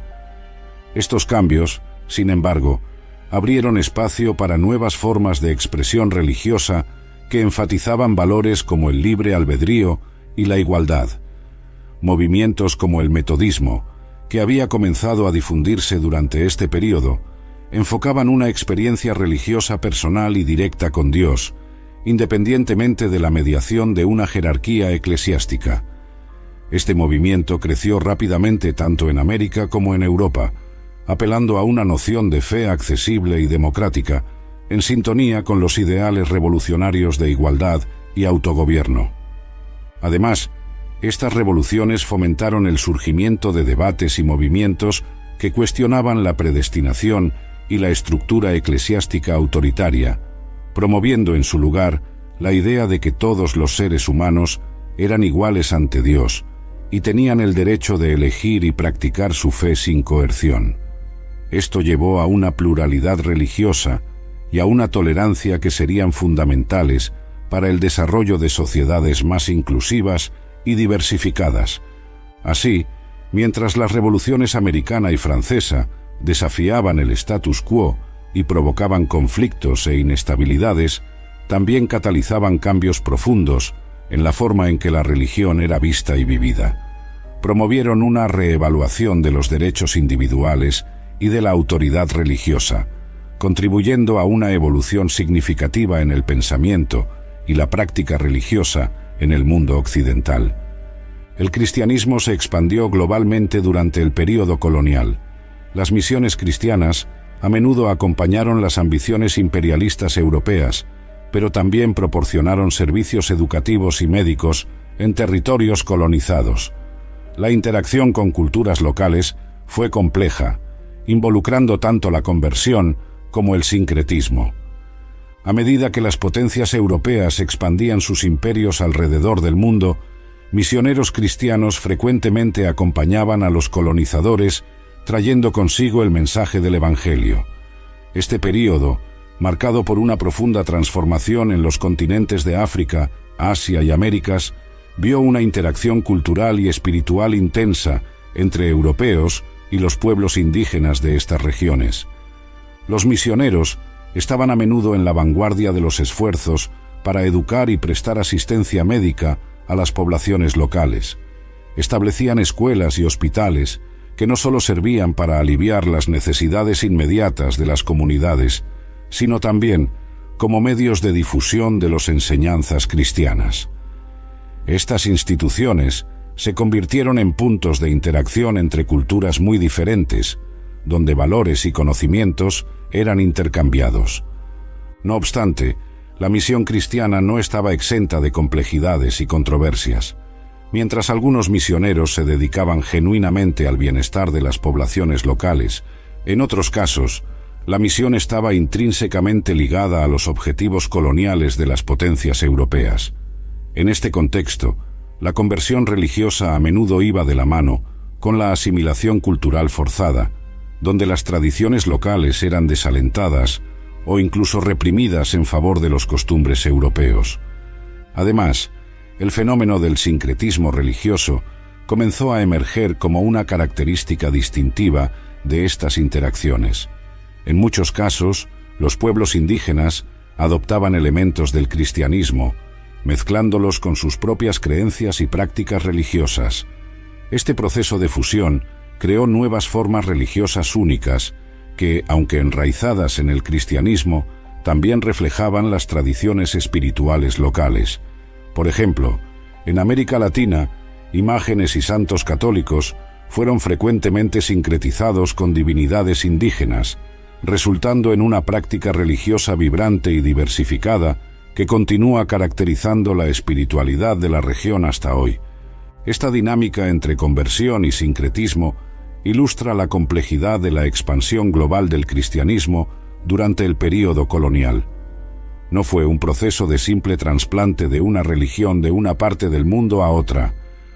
Estos cambios, sin embargo, abrieron espacio para nuevas formas de expresión religiosa que enfatizaban valores como el libre albedrío y la igualdad. Movimientos como el metodismo, que había comenzado a difundirse durante este período, enfocaban una experiencia religiosa personal y directa con Dios, independientemente de la mediación de una jerarquía eclesiástica. Este movimiento creció rápidamente tanto en América como en Europa, apelando a una noción de fe accesible y democrática, en sintonía con los ideales revolucionarios de igualdad y autogobierno. Además, estas revoluciones fomentaron el surgimiento de debates y movimientos que cuestionaban la predestinación y la estructura eclesiástica autoritaria, promoviendo en su lugar la idea de que todos los seres humanos eran iguales ante Dios y tenían el derecho de elegir y practicar su fe sin coerción. Esto llevó a una pluralidad religiosa y a una tolerancia que serían fundamentales para el desarrollo de sociedades más inclusivas y diversificadas. Así, mientras las revoluciones americana y francesa desafiaban el status quo y provocaban conflictos e inestabilidades, también catalizaban cambios profundos en la forma en que la religión era vista y vivida. Promovieron una reevaluación de los derechos individuales y de la autoridad religiosa, contribuyendo a una evolución significativa en el pensamiento y la práctica religiosa en el mundo occidental. El cristianismo se expandió globalmente durante el período colonial. Las misiones cristianas a menudo acompañaron las ambiciones imperialistas europeas, pero también proporcionaron servicios educativos y médicos en territorios colonizados. La interacción con culturas locales fue compleja, involucrando tanto la conversión como el sincretismo. A medida que las potencias europeas expandían sus imperios alrededor del mundo, misioneros cristianos frecuentemente acompañaban a los colonizadores, trayendo consigo el mensaje del Evangelio. Este período, marcado por una profunda transformación en los continentes de África, Asia y Américas, vio una interacción cultural y espiritual intensa entre europeos y los pueblos indígenas de estas regiones. Los misioneros estaban a menudo en la vanguardia de los esfuerzos para educar y prestar asistencia médica a las poblaciones locales. Establecían escuelas y hospitales que no solo servían para aliviar las necesidades inmediatas de las comunidades, sino también como medios de difusión de las enseñanzas cristianas. Estas instituciones se convirtieron en puntos de interacción entre culturas muy diferentes, donde valores y conocimientos eran intercambiados. No obstante, la misión cristiana no estaba exenta de complejidades y controversias. Mientras algunos misioneros se dedicaban genuinamente al bienestar de las poblaciones locales, en otros casos, la misión estaba intrínsecamente ligada a los objetivos coloniales de las potencias europeas. En este contexto, la conversión religiosa a menudo iba de la mano con la asimilación cultural forzada, donde las tradiciones locales eran desalentadas o incluso reprimidas en favor de los costumbres europeos. Además, el fenómeno del sincretismo religioso comenzó a emerger como una característica distintiva de estas interacciones. En muchos casos, los pueblos indígenas adoptaban elementos del cristianismo, mezclándolos con sus propias creencias y prácticas religiosas. Este proceso de fusión creó nuevas formas religiosas únicas que, aunque enraizadas en el cristianismo, también reflejaban las tradiciones espirituales locales. Por ejemplo, en América Latina, imágenes y santos católicos fueron frecuentemente sincretizados con divinidades indígenas, resultando en una práctica religiosa vibrante y diversificada que continúa caracterizando la espiritualidad de la región hasta hoy. Esta dinámica entre conversión y sincretismo ilustra la complejidad de la expansión global del cristianismo durante el período colonial. No fue un proceso de simple trasplante de una religión de una parte del mundo a otra.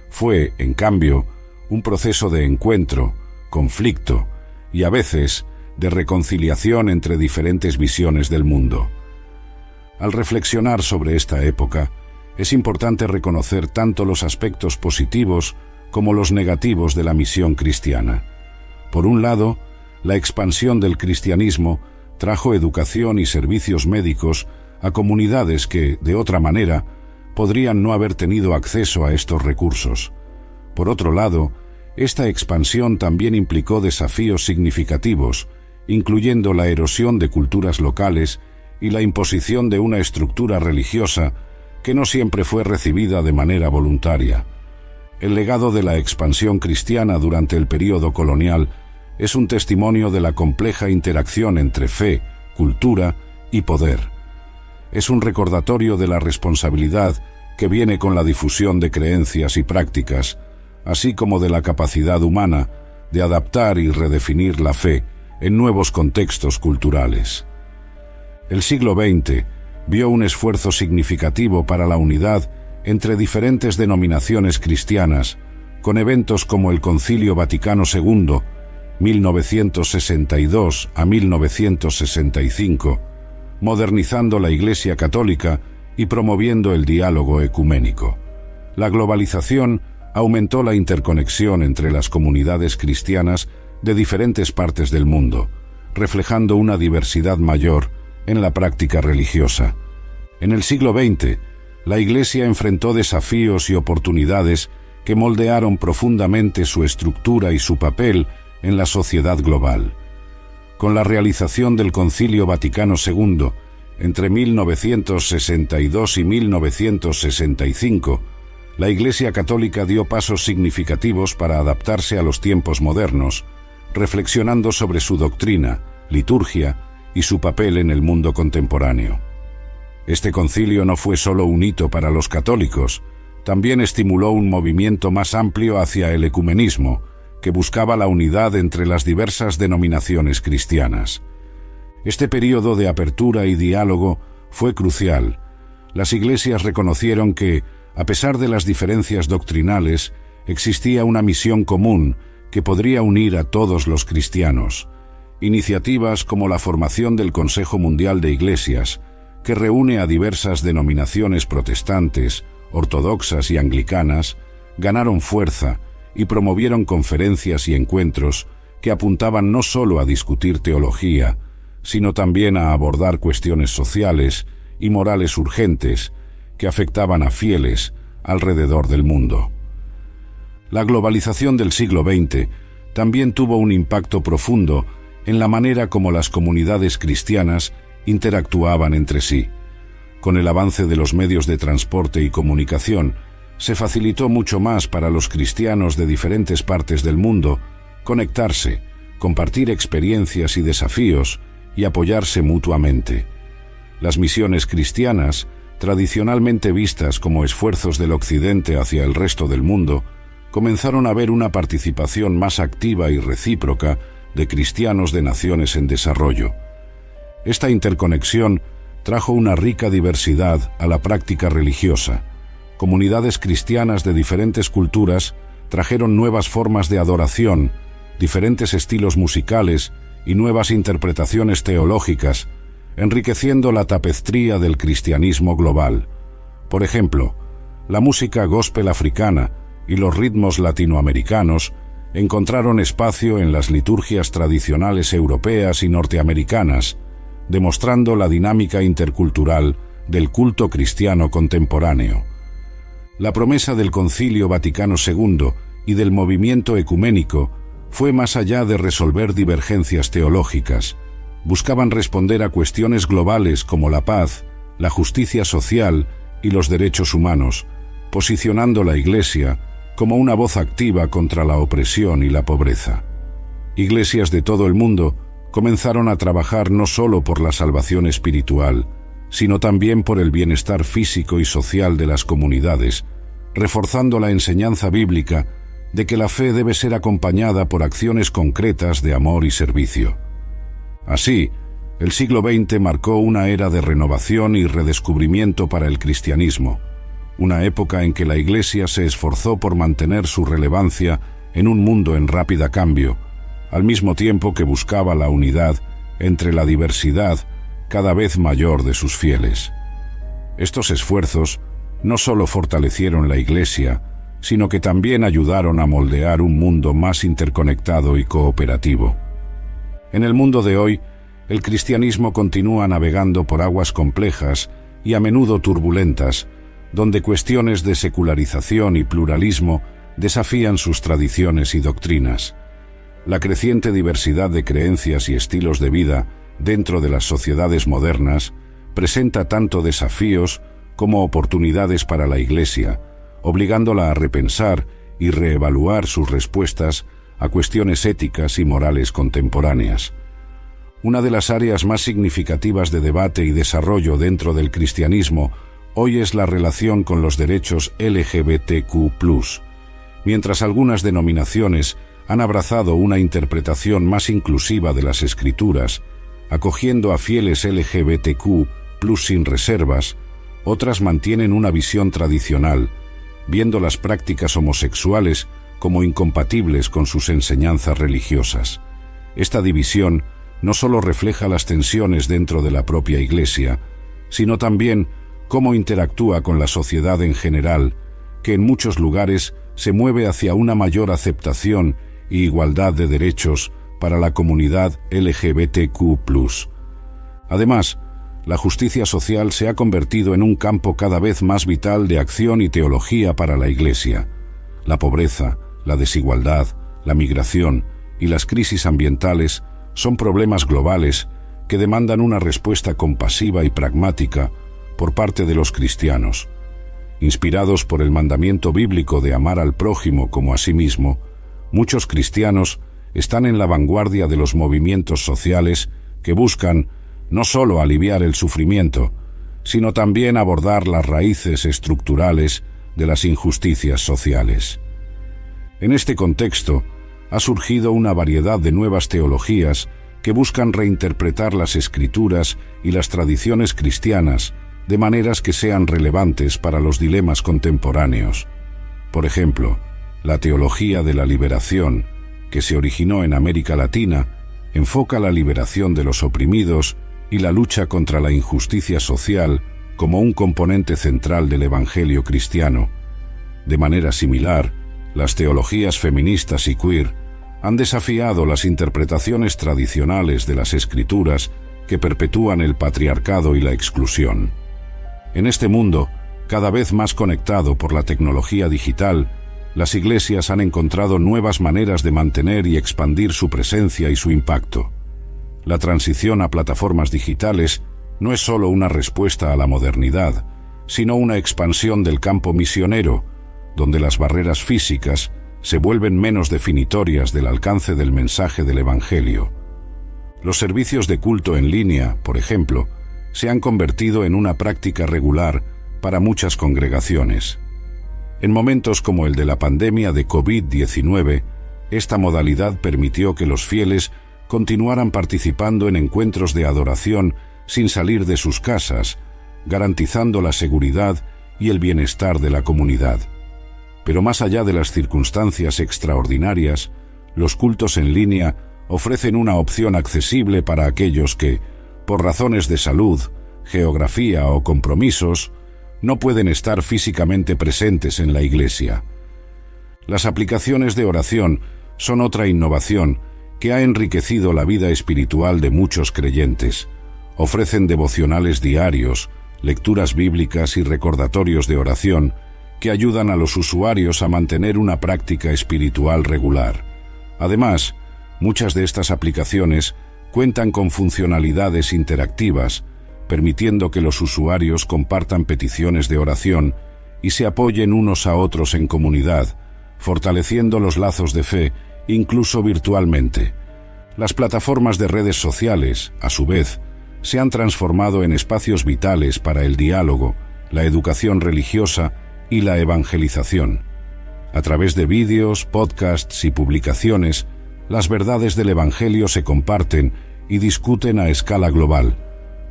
Fue, en cambio, un proceso de encuentro, conflicto y, a veces, de reconciliación entre diferentes visiones del mundo. Al reflexionar sobre esta época, es importante reconocer tanto los aspectos positivos como los negativos de la misión cristiana. Por un lado, la expansión del cristianismo trajo educación y servicios médicos a comunidades que, de otra manera, podrían no haber tenido acceso a estos recursos. Por otro lado, esta expansión también implicó desafíos significativos, incluyendo la erosión de culturas locales y la imposición de una estructura religiosa que no siempre fue recibida de manera voluntaria. El legado de la expansión cristiana durante el período colonial es un testimonio de la compleja interacción entre fe, cultura y poder. Es un recordatorio de la responsabilidad que viene con la difusión de creencias y prácticas, así como de la capacidad humana de adaptar y redefinir la fe en nuevos contextos culturales. El siglo XX vio un esfuerzo significativo para la unidad entre diferentes denominaciones cristianas, con eventos como el Concilio Vaticano II, 1962 a 1965, modernizando la Iglesia Católica y promoviendo el diálogo ecuménico. La globalización aumentó la interconexión entre las comunidades cristianas de diferentes partes del mundo, reflejando una diversidad mayor en la práctica religiosa. En el siglo XX, la Iglesia enfrentó desafíos y oportunidades que moldearon profundamente su estructura y su papel en la sociedad global. Con la realización del Concilio Vaticano II entre 1962 y 1965, la Iglesia Católica dio pasos significativos para adaptarse a los tiempos modernos, reflexionando sobre su doctrina, liturgia y su papel en el mundo contemporáneo. Este concilio no fue solo un hito para los católicos, también estimuló un movimiento más amplio hacia el ecumenismo, que buscaba la unidad entre las diversas denominaciones cristianas. Este período de apertura y diálogo fue crucial. Las iglesias reconocieron que, a pesar de las diferencias doctrinales, existía una misión común que podría unir a todos los cristianos. Iniciativas como la formación del Consejo Mundial de Iglesias, que reúne a diversas denominaciones protestantes, ortodoxas y anglicanas, ganaron fuerza y promovieron conferencias y encuentros que apuntaban no solo a discutir teología, sino también a abordar cuestiones sociales y morales urgentes que afectaban a fieles alrededor del mundo. La globalización del siglo XX también tuvo un impacto profundo en la manera como las comunidades cristianas interactuaban entre sí. Con el avance de los medios de transporte y comunicación, se facilitó mucho más para los cristianos de diferentes partes del mundo conectarse, compartir experiencias y desafíos y apoyarse mutuamente. Las misiones cristianas, tradicionalmente vistas como esfuerzos del Occidente hacia el resto del mundo, comenzaron a ver una participación más activa y recíproca de cristianos de naciones en desarrollo. Esta interconexión trajo una rica diversidad a la práctica religiosa. Comunidades cristianas de diferentes culturas trajeron nuevas formas de adoración, diferentes estilos musicales y nuevas interpretaciones teológicas, enriqueciendo la tapestría del cristianismo global. Por ejemplo, la música gospel africana y los ritmos latinoamericanos encontraron espacio en las liturgias tradicionales europeas y norteamericanas, demostrando la dinámica intercultural del culto cristiano contemporáneo. La promesa del Concilio Vaticano II y del movimiento ecuménico fue más allá de resolver divergencias teológicas. Buscaban responder a cuestiones globales como la paz, la justicia social y los derechos humanos, posicionando la Iglesia como una voz activa contra la opresión y la pobreza. Iglesias de todo el mundo comenzaron a trabajar no solo por la salvación espiritual, sino también por el bienestar físico y social de las comunidades, reforzando la enseñanza bíblica de que la fe debe ser acompañada por acciones concretas de amor y servicio. Así, el siglo XX marcó una era de renovación y redescubrimiento para el cristianismo, una época en que la Iglesia se esforzó por mantener su relevancia en un mundo en rápida cambio, al mismo tiempo que buscaba la unidad entre la diversidad cada vez mayor de sus fieles. Estos esfuerzos no solo fortalecieron la Iglesia, sino que también ayudaron a moldear un mundo más interconectado y cooperativo. En el mundo de hoy, el cristianismo continúa navegando por aguas complejas y a menudo turbulentas, donde cuestiones de secularización y pluralismo desafían sus tradiciones y doctrinas. La creciente diversidad de creencias y estilos de vida dentro de las sociedades modernas presenta tanto desafíos como oportunidades para la Iglesia, obligándola a repensar y reevaluar sus respuestas a cuestiones éticas y morales contemporáneas. Una de las áreas más significativas de debate y desarrollo dentro del cristianismo hoy es la relación con los derechos LGBTQ+. Mientras algunas denominaciones han abrazado una interpretación más inclusiva de las Escrituras, acogiendo a fieles LGBTQ+ sin reservas, otras mantienen una visión tradicional, viendo las prácticas homosexuales como incompatibles con sus enseñanzas religiosas. Esta división no solo refleja las tensiones dentro de la propia Iglesia, sino también cómo interactúa con la sociedad en general, que en muchos lugares se mueve hacia una mayor aceptación y igualdad de derechos para la comunidad LGBTQ+. Además, la justicia social se ha convertido en un campo cada vez más vital de acción y teología para la Iglesia. La pobreza, la desigualdad, la migración y las crisis ambientales son problemas globales que demandan una respuesta compasiva y pragmática por parte de los cristianos. Inspirados por el mandamiento bíblico de amar al prójimo como a sí mismo, muchos cristianos están en la vanguardia de los movimientos sociales que buscan no solo aliviar el sufrimiento, sino también abordar las raíces estructurales de las injusticias sociales. En este contexto, ha surgido una variedad de nuevas teologías que buscan reinterpretar las escrituras y las tradiciones cristianas de maneras que sean relevantes para los dilemas contemporáneos. Por ejemplo, la teología de la liberación, que se originó en América Latina, enfoca la liberación de los oprimidos y la lucha contra la injusticia social como un componente central del Evangelio cristiano. De manera similar, las teologías feministas y queer han desafiado las interpretaciones tradicionales de las Escrituras que perpetúan el patriarcado y la exclusión. En este mundo, cada vez más conectado por la tecnología digital, las iglesias han encontrado nuevas maneras de mantener y expandir su presencia y su impacto. La transición a plataformas digitales no es solo una respuesta a la modernidad, sino una expansión del campo misionero, donde las barreras físicas se vuelven menos definitorias del alcance del mensaje del Evangelio. Los servicios de culto en línea, por ejemplo, se han convertido en una práctica regular para muchas congregaciones. En momentos como el de la pandemia de COVID-19, esta modalidad permitió que los fieles continuaran participando en encuentros de adoración sin salir de sus casas, garantizando la seguridad y el bienestar de la comunidad. Pero más allá de las circunstancias extraordinarias, los cultos en línea ofrecen una opción accesible para aquellos que, por razones de salud, geografía o compromisos, no pueden estar físicamente presentes en la iglesia. Las aplicaciones de oración son otra innovación que ha enriquecido la vida espiritual de muchos creyentes. Ofrecen devocionales diarios, lecturas bíblicas y recordatorios de oración que ayudan a los usuarios a mantener una práctica espiritual regular. Además, muchas de estas aplicaciones cuentan con funcionalidades interactivas, permitiendo que los usuarios compartan peticiones de oración y se apoyen unos a otros en comunidad, fortaleciendo los lazos de fe, incluso virtualmente. Las plataformas de redes sociales, a su vez, se han transformado en espacios vitales para el diálogo, la educación religiosa y la evangelización. A través de vídeos, podcasts y publicaciones, las verdades del Evangelio se comparten y discuten a escala global.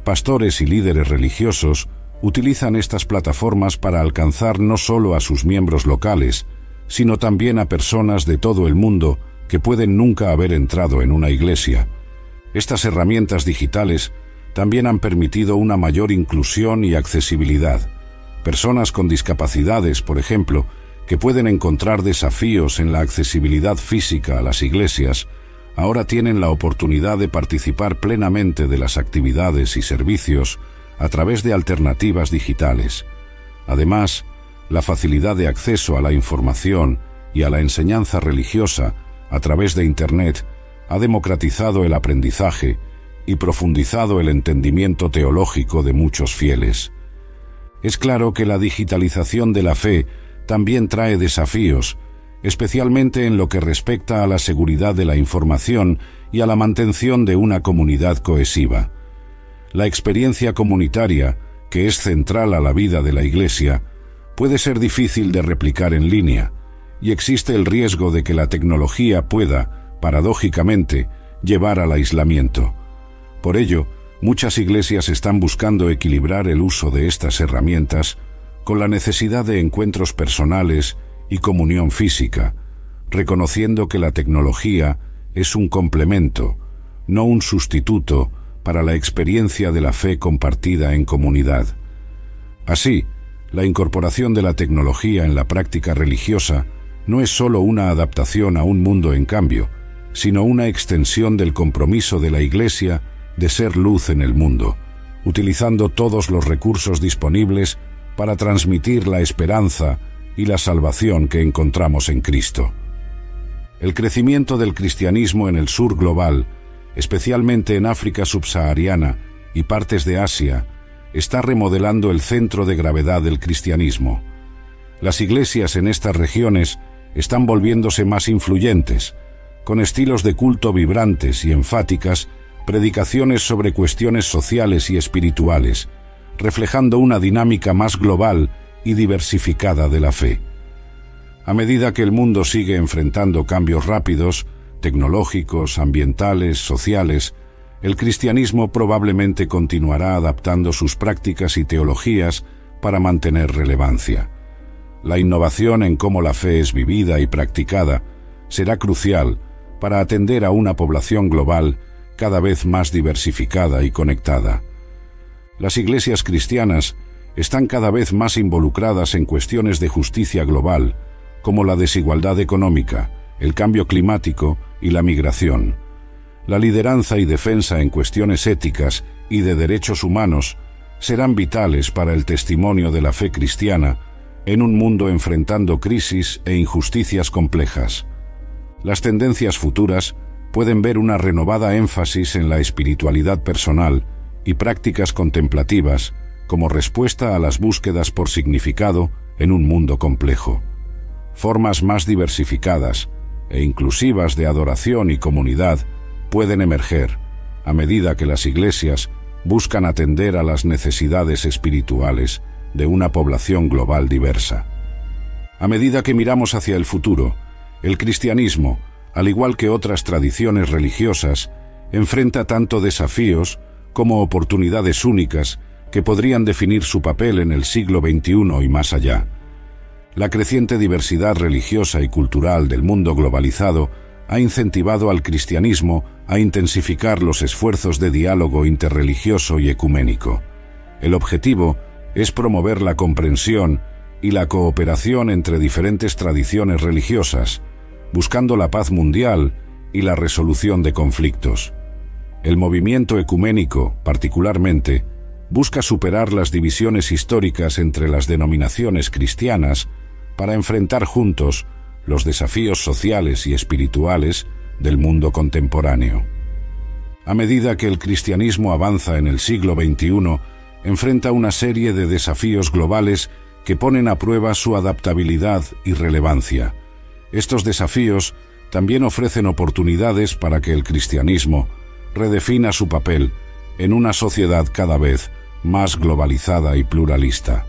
Pastores y líderes religiosos utilizan estas plataformas para alcanzar no solo a sus miembros locales, sino también a personas de todo el mundo que pueden nunca haber entrado en una iglesia. Estas herramientas digitales también han permitido una mayor inclusión y accesibilidad. Personas con discapacidades, por ejemplo, que pueden encontrar desafíos en la accesibilidad física a las iglesias, ahora tienen la oportunidad de participar plenamente de las actividades y servicios a través de alternativas digitales. Además, la facilidad de acceso a la información y a la enseñanza religiosa a través de Internet ha democratizado el aprendizaje y profundizado el entendimiento teológico de muchos fieles. Es claro que la digitalización de la fe también trae desafíos, especialmente en lo que respecta a la seguridad de la información y a la mantención de una comunidad cohesiva. La experiencia comunitaria, que es central a la vida de la Iglesia, puede ser difícil de replicar en línea, y existe el riesgo de que la tecnología pueda, paradójicamente, llevar al aislamiento. Por ello, muchas iglesias están buscando equilibrar el uso de estas herramientas con la necesidad de encuentros personales y comunión física, reconociendo que la tecnología es un complemento, no un sustituto para la experiencia de la fe compartida en comunidad. Así, la incorporación de la tecnología en la práctica religiosa no es solo una adaptación a un mundo en cambio, sino una extensión del compromiso de la Iglesia de ser luz en el mundo, utilizando todos los recursos disponibles para transmitir la esperanza y la salvación que encontramos en Cristo. El crecimiento del cristianismo en el sur global especialmente en África subsahariana y partes de Asia, está remodelando el centro de gravedad del cristianismo. Las iglesias en estas regiones están volviéndose más influyentes, con estilos de culto vibrantes y enfáticas, predicaciones sobre cuestiones sociales y espirituales, reflejando una dinámica más global y diversificada de la fe. A medida que el mundo sigue enfrentando cambios rápidos, tecnológicos, ambientales, sociales, el cristianismo probablemente continuará adaptando sus prácticas y teologías para mantener relevancia. La innovación en cómo la fe es vivida y practicada será crucial para atender a una población global cada vez más diversificada y conectada. Las iglesias cristianas están cada vez más involucradas en cuestiones de justicia global, como la desigualdad económica, el cambio climático y la migración. La lideranza y defensa en cuestiones éticas y de derechos humanos serán vitales para el testimonio de la fe cristiana en un mundo enfrentando crisis e injusticias complejas. Las tendencias futuras pueden ver una renovada énfasis en la espiritualidad personal y prácticas contemplativas como respuesta a las búsquedas por significado en un mundo complejo. Formas más diversificadas e inclusivas de adoración y comunidad pueden emerger a medida que las iglesias buscan atender a las necesidades espirituales de una población global diversa. A medida que miramos hacia el futuro, el cristianismo, al igual que otras tradiciones religiosas, enfrenta tanto desafíos como oportunidades únicas que podrían definir su papel en el siglo XXI y más allá. La creciente diversidad religiosa y cultural del mundo globalizado ha incentivado al cristianismo a intensificar los esfuerzos de diálogo interreligioso y ecuménico. El objetivo es promover la comprensión y la cooperación entre diferentes tradiciones religiosas, buscando la paz mundial y la resolución de conflictos. El movimiento ecuménico, particularmente, busca superar las divisiones históricas entre las denominaciones cristianas para enfrentar juntos los desafíos sociales y espirituales del mundo contemporáneo. A medida que el cristianismo avanza en el siglo XXI, enfrenta una serie de desafíos globales que ponen a prueba su adaptabilidad y relevancia. Estos desafíos también ofrecen oportunidades para que el cristianismo redefina su papel en una sociedad cada vez más globalizada y pluralista.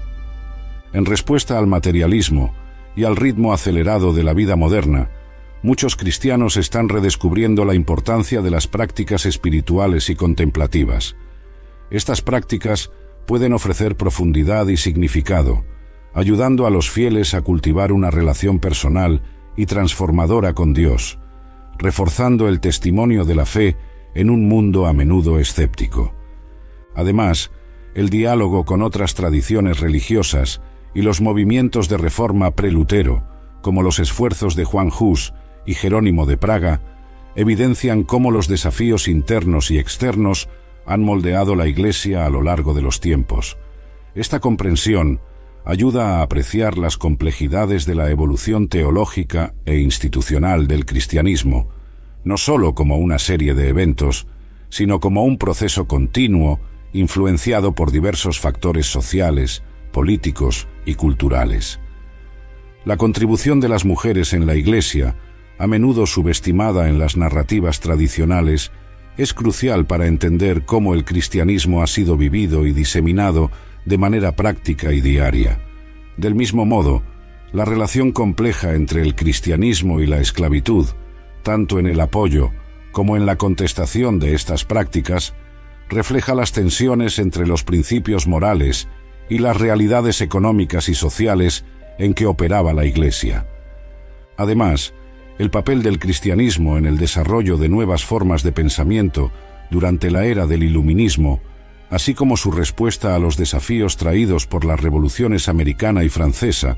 En respuesta al materialismo y al ritmo acelerado de la vida moderna, muchos cristianos están redescubriendo la importancia de las prácticas espirituales y contemplativas. Estas prácticas pueden ofrecer profundidad y significado, ayudando a los fieles a cultivar una relación personal y transformadora con Dios, reforzando el testimonio de la fe en un mundo a menudo escéptico. Además, el diálogo con otras tradiciones religiosas y los movimientos de reforma pre-Lutero, como los esfuerzos de Juan Hus y Jerónimo de Praga, evidencian cómo los desafíos internos y externos han moldeado la Iglesia a lo largo de los tiempos. Esta comprensión ayuda a apreciar las complejidades de la evolución teológica e institucional del cristianismo, no solo como una serie de eventos, sino como un proceso continuo influenciado por diversos factores sociales, políticos y culturales. La contribución de las mujeres en la Iglesia, a menudo subestimada en las narrativas tradicionales, es crucial para entender cómo el cristianismo ha sido vivido y diseminado de manera práctica y diaria. Del mismo modo, la relación compleja entre el cristianismo y la esclavitud, tanto en el apoyo como en la contestación de estas prácticas, refleja las tensiones entre los principios morales y las realidades económicas y sociales en que operaba la Iglesia. Además, el papel del cristianismo en el desarrollo de nuevas formas de pensamiento durante la era del Iluminismo, así como su respuesta a los desafíos traídos por las revoluciones americana y francesa,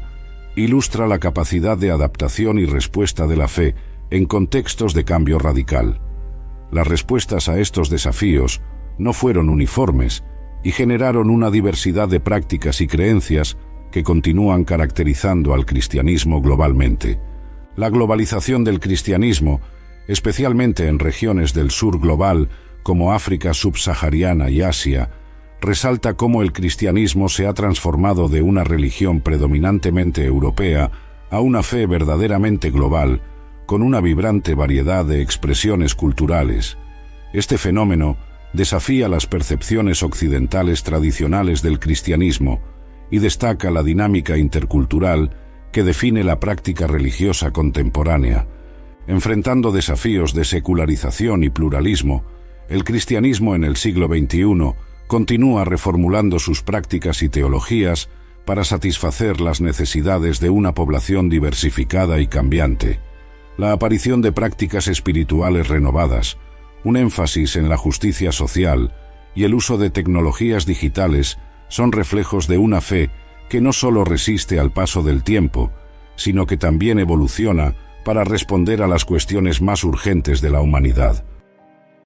ilustra la capacidad de adaptación y respuesta de la fe en contextos de cambio radical. Las respuestas a estos desafíos no fueron uniformes y generaron una diversidad de prácticas y creencias que continúan caracterizando al cristianismo globalmente. La globalización del cristianismo especialmente en regiones del sur global como África subsahariana y Asia, resalta cómo el cristianismo se ha transformado de una religión predominantemente europea a una fe verdaderamente global, con una vibrante variedad de expresiones culturales. Este fenómeno desafía las percepciones occidentales tradicionales del cristianismo y destaca la dinámica intercultural que define la práctica religiosa contemporánea. Enfrentando desafíos de secularización y pluralismo, el cristianismo en el siglo XXI continúa reformulando sus prácticas y teologías para satisfacer las necesidades de una población diversificada y cambiante. La aparición de prácticas espirituales renovadas, un énfasis en la justicia social y el uso de tecnologías digitales son reflejos de una fe que no solo resiste al paso del tiempo, sino que también evoluciona para responder a las cuestiones más urgentes de la humanidad.